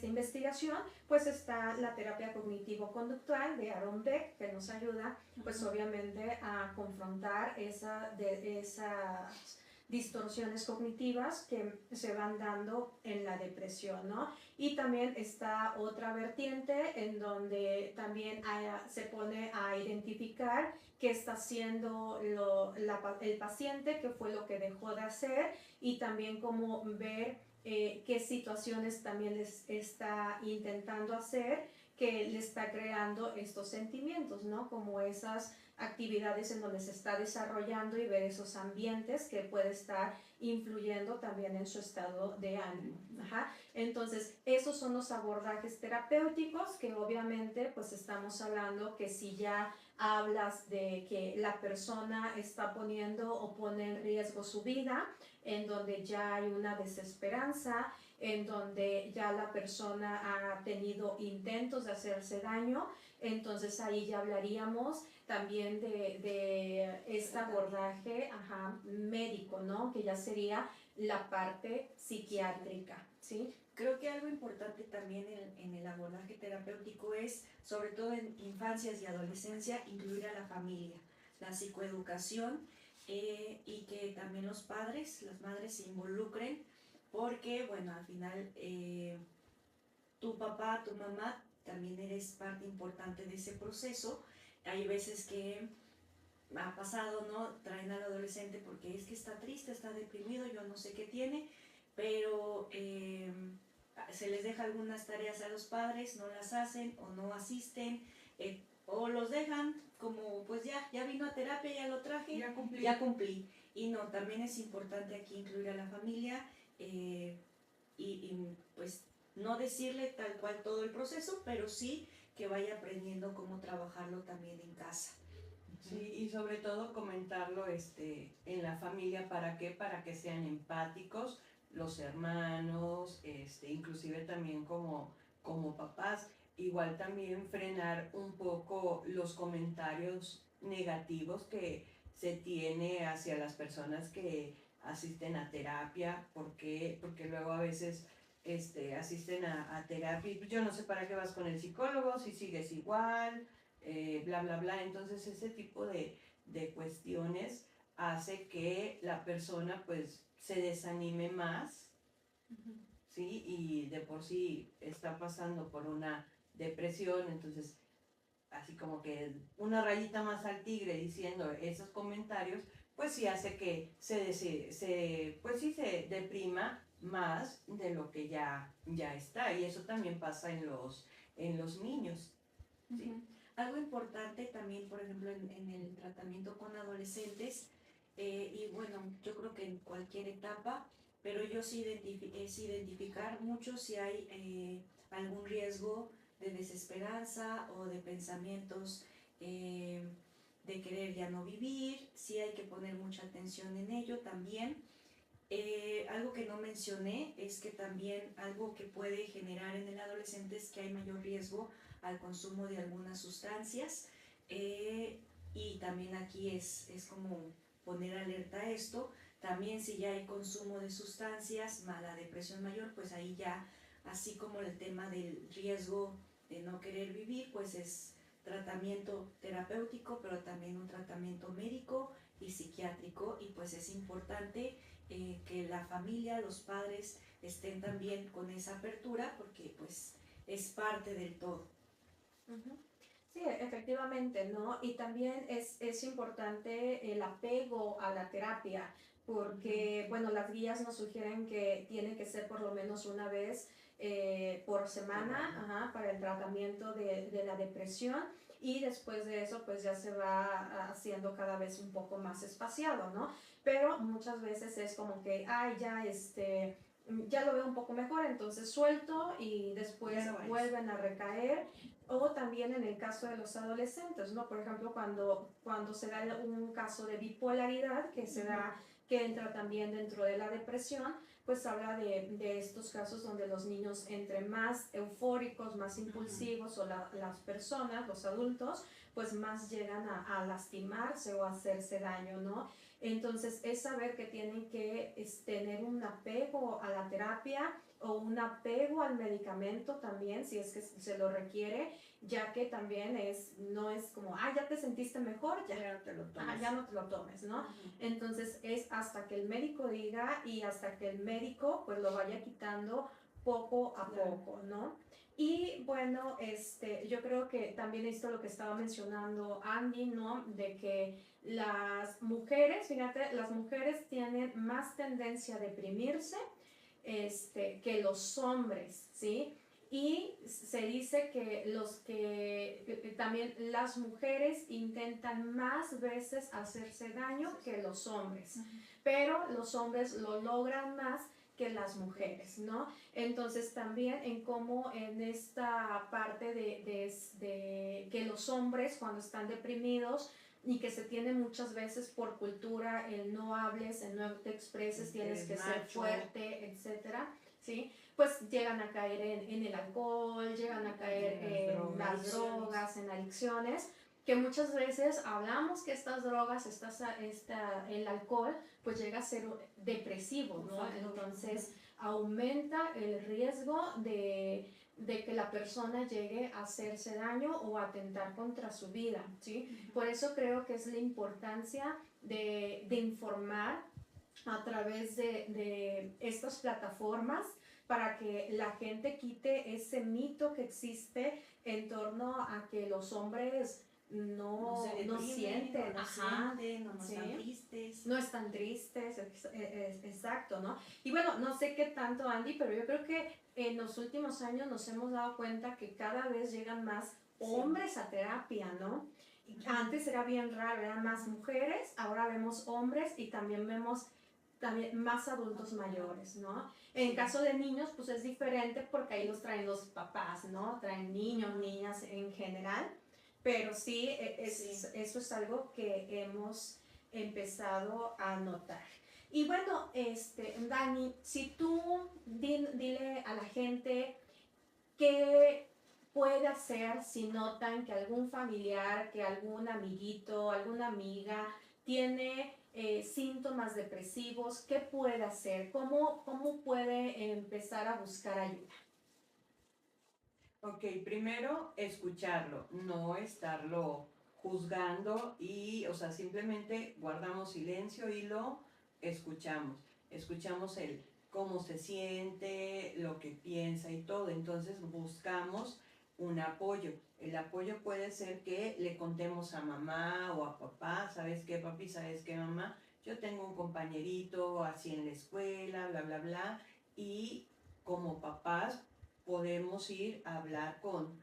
investigación, pues está la terapia cognitivo-conductual de Aaron Beck que nos ayuda pues obviamente a confrontar esas distorsiones cognitivas que se van dando en la depresión, ¿no? Y también está otra vertiente en donde también se pone a identificar qué está haciendo el paciente, qué fue lo que dejó de hacer y también cómo ver qué situaciones también les está intentando hacer que le está creando estos sentimientos, ¿no? Como esas actividades en donde se está desarrollando y ver esos ambientes que puede estar influyendo también en su estado de ánimo. Ajá. Entonces, esos son los abordajes terapéuticos que obviamente pues estamos hablando que si ya hablas de que la persona está poniendo o pone en riesgo su vida, en donde ya hay una desesperanza, en donde ya la persona ha tenido intentos de hacerse daño, entonces ahí ya hablaríamos también de este abordaje médico, ¿no? Que ya sería la parte psiquiátrica, ¿sí? Creo que algo importante también en el abordaje terapéutico es, sobre todo en infancias y adolescencia, incluir a la familia, la psicoeducación y que también los padres, las madres se involucren porque, bueno, al final tu papá, tu mamá, también eres parte importante de ese proceso. Hay veces que ha pasado, ¿no? Traen al adolescente porque es que está triste, está deprimido, yo no sé qué tiene, pero se les deja algunas tareas a los padres, no las hacen o no asisten, o los dejan como pues ya vino a terapia, ya lo traje, ya cumplí. Y no, también es importante aquí incluir a la familia y pues no decirle tal cual todo el proceso, pero sí que vaya aprendiendo cómo trabajarlo también en casa. Sí, y sobre todo comentarlo en la familia, ¿para qué? Para que sean empáticos los hermanos, inclusive también como papás. Igual también frenar un poco los comentarios negativos que se tiene hacia las personas que asisten a terapia, porque luego a veces asisten a terapia y yo no sé para qué vas con el psicólogo si sigues igual, bla, bla, bla. Entonces ese tipo de cuestiones hace que la persona pues se desanime más, ¿sí? Y de por sí está pasando por una depresión, entonces así como que una rayita más al tigre diciendo esos comentarios, pues sí hace que pues sí se deprima más de lo que ya está. Y eso también pasa en los niños. ¿Sí? Algo importante también, por ejemplo, en el tratamiento con adolescentes, y bueno, yo creo que en cualquier etapa, pero yo sí es identificar mucho si hay algún riesgo de desesperanza o de pensamientos de querer ya no vivir, sí hay que poner mucha atención en ello también. Algo que no mencioné es que también algo que puede generar en el adolescente es que hay mayor riesgo al consumo de algunas sustancias y también aquí es como poner alerta a esto. También si ya hay consumo de sustancias, mala depresión mayor, pues ahí ya, así como el tema del riesgo de no querer vivir, pues es tratamiento terapéutico, pero también un tratamiento médico y psiquiátrico, y pues es importante que la familia, los padres estén también con esa apertura porque pues es parte del todo. Sí, efectivamente, ¿no? Y también es importante el apego a la terapia, porque, bueno, las guías nos sugieren que tiene que ser por lo menos una vez por semana, para el tratamiento de la depresión, y después de eso, pues ya se va haciendo cada vez un poco más espaciado, ¿no? Pero muchas veces es como que, ay, ya lo veo un poco mejor, entonces suelto y después vuelven a recaer. O también en el caso de los adolescentes, ¿no? Por ejemplo, cuando se da un caso de bipolaridad, que se da, que entra también dentro de la depresión, pues habla de estos casos donde los niños, entre más eufóricos, más impulsivos, o las personas, los adultos, pues más llegan a lastimarse o a hacerse daño, ¿no? Entonces, es saber que tienen que tener un apego a la terapia o un apego al medicamento también, si es que se lo requiere, ya que también no es como, ya te sentiste mejor, ya no te lo tomes. Ya no te lo tomes, ¿no? Entonces es hasta que el médico diga y hasta que el médico pues lo vaya quitando poco a poco, ¿no? Y bueno, yo creo que también esto lo que estaba mencionando Andy, ¿no? De que las mujeres, fíjate, las mujeres tienen más tendencia a deprimirse que los hombres, ¿sí? Y se dice que también las mujeres intentan más veces hacerse daño que los hombres, pero los hombres lo logran más que las mujeres, ¿no? Entonces también en cómo en esta parte de que los hombres cuando están deprimidos y que se tiene muchas veces por cultura el no hables, el no te expreses, tienes que ser fuerte, etcétera, ¿sí? Pues llegan a caer en el alcohol, llegan a caer en las drogas, en adicciones, que muchas veces hablamos que estas drogas, el alcohol, pues llega a ser depresivo, ¿no? Entonces aumenta el riesgo de que la persona llegue a hacerse daño o a atentar contra su vida, ¿sí? Por eso creo que es la importancia de informar a través de estas plataformas, para que la gente quite ese mito que existe en torno a que los hombres no sienten, no están tristes. No están tristes, exacto, ¿no? Y bueno, no sé qué tanto, Andy, pero yo creo que en los últimos años nos hemos dado cuenta que cada vez llegan más hombres a terapia, ¿no? Antes era bien raro, eran más mujeres, ahora vemos hombres y también vemos más adultos mayores, ¿no? En caso de niños, pues es diferente porque ahí los traen los papás, ¿no? Traen niños, niñas en general, pero sí, eso es algo que hemos empezado a notar. Y bueno, Dani, si tú dile a la gente qué puede hacer si notan que algún familiar, que algún amiguito, alguna amiga tiene síntomas depresivos, ¿qué puede hacer? ¿Cómo puede empezar a buscar ayuda? Ok, primero escucharlo, no estarlo juzgando y, o sea, simplemente guardamos silencio y lo escuchamos. Escuchamos el cómo se siente, lo que piensa y todo. Entonces buscamos un apoyo. El apoyo puede ser que le contemos a mamá o a papá, ¿sabes qué, papi? ¿Sabes qué, mamá? Yo tengo un compañerito así en la escuela, bla, bla, bla. Y como papás podemos ir a hablar con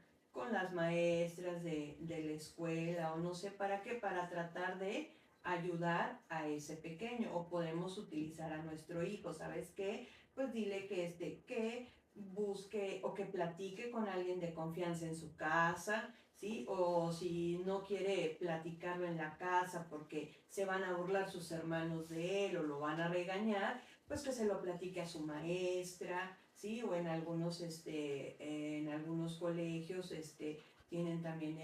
las maestras de la escuela o no sé para qué, para tratar de ayudar a ese pequeño, o podemos utilizar a nuestro hijo, ¿sabes qué? Pues dile que busque o que platique con alguien de confianza en su casa, ¿sí? O si no quiere platicarlo en la casa porque se van a burlar sus hermanos de él o lo van a regañar, pues que se lo platique a su maestra, ¿sí? O en algunos colegios tienen también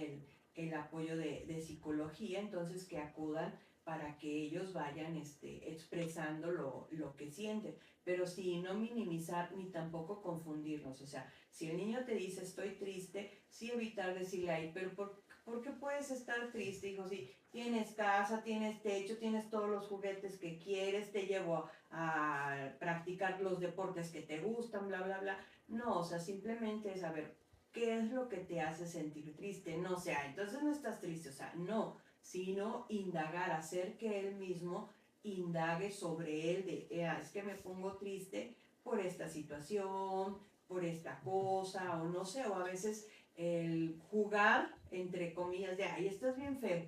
el apoyo de psicología, entonces que acudan para que ellos vayan expresando lo que sienten, pero sí, no minimizar ni tampoco confundirnos. O sea, si el niño te dice estoy triste, sí evitar decirle ahí, pero ¿por qué puedes estar triste, hijo? Si tienes casa, tienes techo, tienes todos los juguetes que quieres, te llevo a practicar los deportes que te gustan, bla, bla, bla. No, o sea, simplemente es saber qué es lo que te hace sentir triste. No, o sea, entonces no estás triste, o sea, no, sino indagar, hacer que él mismo indague sobre él de, es que me pongo triste por esta situación, por esta cosa, o no sé, o a veces el jugar, entre comillas, de, ay, estás bien feo.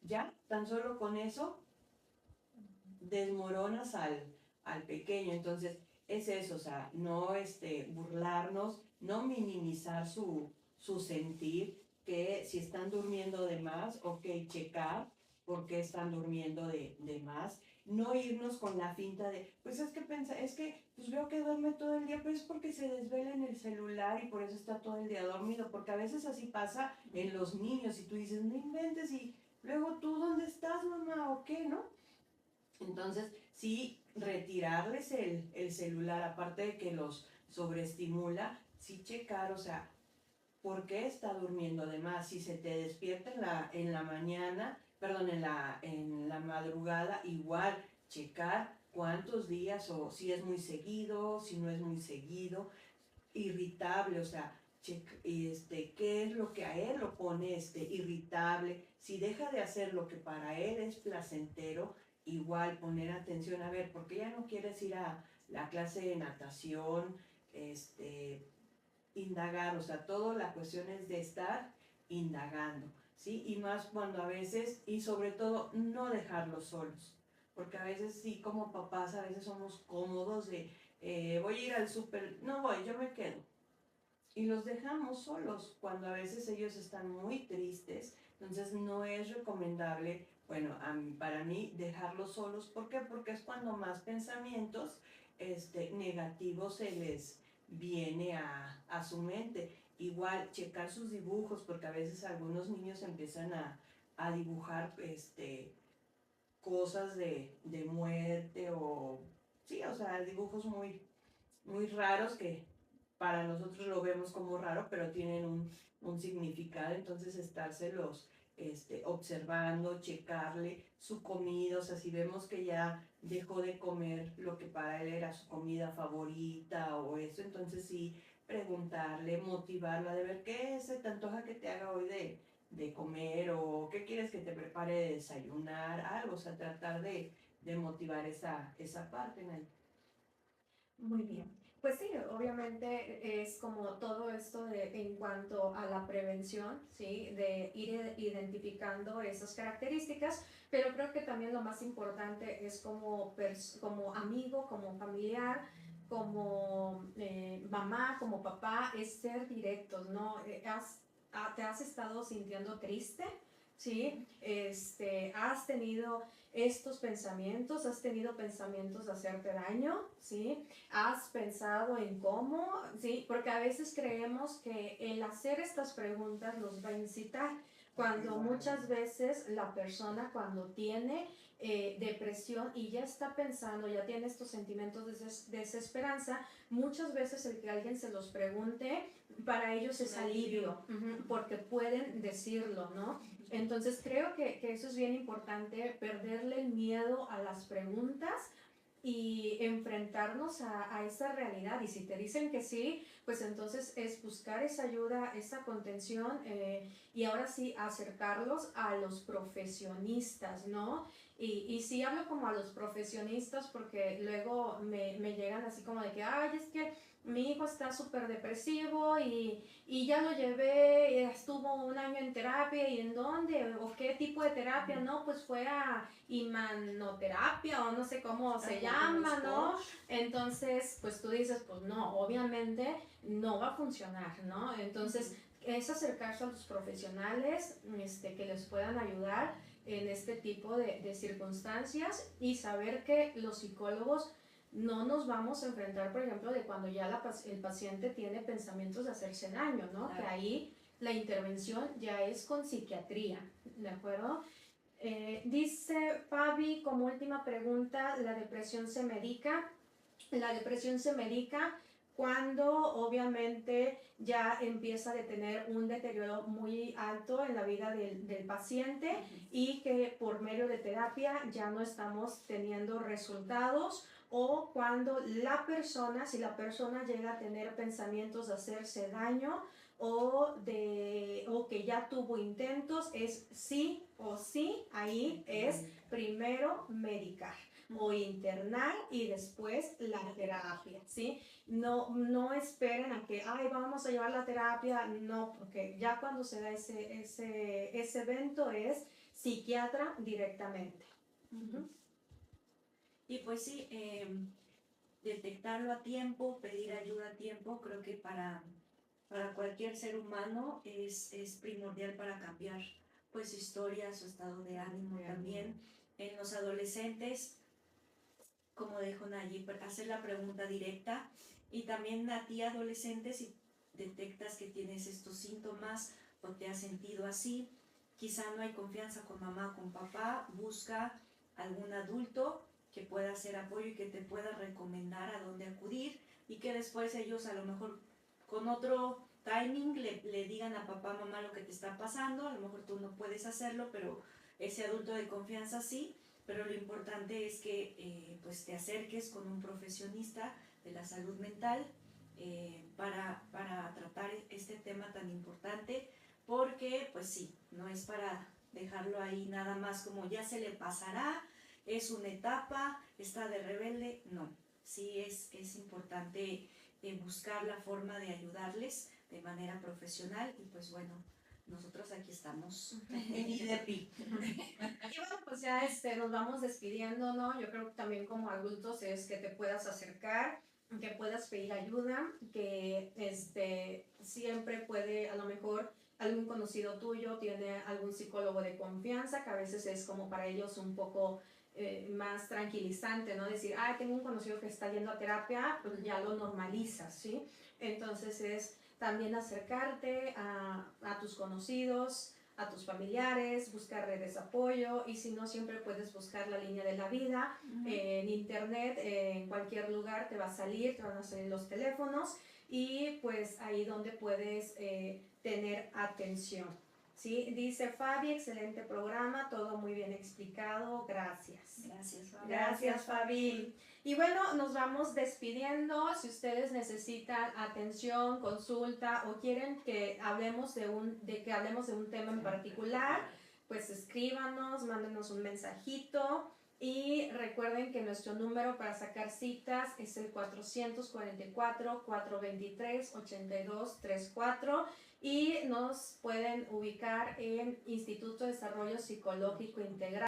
Ya, tan solo con eso desmoronas al pequeño. Entonces, es eso, o sea, no burlarnos, no minimizar su sentir, que si están durmiendo de más, ok, checar por qué están durmiendo de más. No irnos con la finta de, pues es que pues veo que duerme todo el día, pero es porque se desvela en el celular y por eso está todo el día dormido, porque a veces así pasa en los niños y tú dices, no inventes, y luego tú, ¿dónde estás, mamá? ¿O qué, no? Entonces, sí, retirarles el celular, aparte de que los sobreestimula, sí checar, o sea, ¿por qué está durmiendo de más? Si se te despierta en la mañana, perdón, en la madrugada, igual, checar cuántos días o si es muy seguido, si no es muy seguido, irritable, o sea, qué es lo que a él lo pone irritable, si deja de hacer lo que para él es placentero, igual poner atención, a ver, ¿por qué ya no quieres ir a la clase de natación? Indagar, o sea, toda la cuestión es de estar indagando, ¿sí? Y más cuando a veces, y sobre todo, no dejarlos solos, porque a veces sí, como papás, a veces somos cómodos de, voy a ir al súper, no voy, yo me quedo. Y los dejamos solos cuando a veces ellos están muy tristes, entonces no es recomendable, bueno, para mí dejarlos solos. ¿Por qué? Porque es cuando más pensamientos negativos se les viene a su mente. Igual, checar sus dibujos, porque a veces algunos niños empiezan a dibujar cosas de muerte o, sí, o sea, dibujos muy raros que para nosotros lo vemos como raro, pero tienen un significado, entonces estárselos observando, checarle su comida, o sea, si vemos que ya dejó de comer lo que para él era su comida favorita o eso, entonces sí, preguntarle, motivarla, de ver qué se te antoja que te haga hoy de comer o qué quieres que te prepare de desayunar, algo, o sea, tratar de motivar esa parte, Nay. Muy bien. Pues sí, obviamente es como todo esto en cuanto a la prevención, ¿sí? De ir identificando esas características, pero creo que también lo más importante es como amigo, como familiar, como mamá, como papá, es ser directos, ¿no? ¿Te has estado sintiendo triste? ¿Sí? ¿Has tenido estos pensamientos? ¿Has tenido pensamientos de hacerte daño? ¿Sí? ¿Has pensado en cómo? Sí, porque a veces creemos que el hacer estas preguntas nos va a incitar, cuando muchas veces la persona cuando tiene depresión y ya está pensando, ya tiene estos sentimientos de desesperanza, muchas veces el que alguien se los pregunte, para ellos es alivio, porque pueden decirlo, ¿no? Entonces creo que eso es bien importante, perderle el miedo a las preguntas y enfrentarnos a esa realidad. Y si te dicen que sí, pues entonces es buscar esa ayuda, esa contención, y ahora sí acercarlos a los profesionistas, ¿no? Y sí hablo como a los profesionistas porque luego me llegan así como de que, ay, es que mi hijo está súper depresivo y ya lo llevé, estuvo un año en terapia. ¿Y en dónde? ¿O qué tipo de terapia? No, pues fue a imanoterapia o no sé cómo se llama, ¿no? Entonces, pues tú dices, pues no, obviamente no va a funcionar, ¿no? Entonces, es acercarse a los profesionales que les puedan ayudar en este tipo de circunstancias y saber que los psicólogos no nos vamos a enfrentar, por ejemplo, de cuando ya el paciente tiene pensamientos de hacerse daño, ¿no? Claro. Que ahí la intervención ya es con psiquiatría, ¿de acuerdo? Dice Fabi como última pregunta, ¿la depresión se medica? La depresión se medica cuando obviamente ya empieza a tener un deterioro muy alto en la vida del paciente y que por medio de terapia ya no estamos teniendo resultados, o cuando si la persona llega a tener pensamientos de hacerse daño o que ya tuvo intentos, es sí o sí, ahí es primero medicar o internar y después la terapia, ¿sí? No esperen a que, ay, vamos a llevar la terapia, no, porque ya cuando se da ese evento es psiquiatra directamente. Y pues sí, detectarlo a tiempo, pedir ayuda a tiempo, creo que para cualquier ser humano es primordial para cambiar pues su historia, su estado de ánimo también. En los adolescentes, como dijo Nayib, hacer la pregunta directa, y también a ti adolescente, si detectas que tienes estos síntomas o te has sentido así, quizá no hay confianza con mamá o con papá, busca algún adulto que pueda hacer apoyo y que te pueda recomendar a dónde acudir, y que después ellos a lo mejor con otro timing le digan a papá, mamá lo que te está pasando. A lo mejor tú no puedes hacerlo, pero ese adulto de confianza sí. Pero lo importante es que pues te acerques con un profesionista de la salud mental para tratar este tema tan importante, porque pues sí, no es para dejarlo ahí nada más como ya se le pasará, es una etapa, está de rebelde. No, sí es importante buscar la forma de ayudarles de manera profesional, y pues bueno, nosotros aquí estamos. Y bueno, pues ya nos vamos despidiendo, ¿no? Yo creo que también como adultos es que te puedas acercar, que puedas pedir ayuda, que siempre puede, a lo mejor algún conocido tuyo tiene algún psicólogo de confianza, que a veces es como para ellos un poco más tranquilizante, ¿no? Decir, ah, tengo un conocido que está yendo a terapia, pues ya lo normalizas, ¿sí? Entonces es también acercarte a tus conocidos, a tus familiares, buscar redes de apoyo, y si no, siempre puedes buscar la línea de la vida en internet, en cualquier lugar te va a salir, te van a salir los teléfonos, y pues ahí donde puedes tener atención. ¿sí? Dice Fabi, excelente programa, todo muy bien explicado, gracias. Gracias, Fabi. Gracias, Fabi. Y bueno, nos vamos despidiendo. Si ustedes necesitan atención, consulta o quieren que hablemos de un tema en particular, pues escríbanos, mándenos un mensajito. Y recuerden que nuestro número para sacar citas es el 444-423-8234 y nos pueden ubicar en Instituto de Desarrollo Psicológico Integral.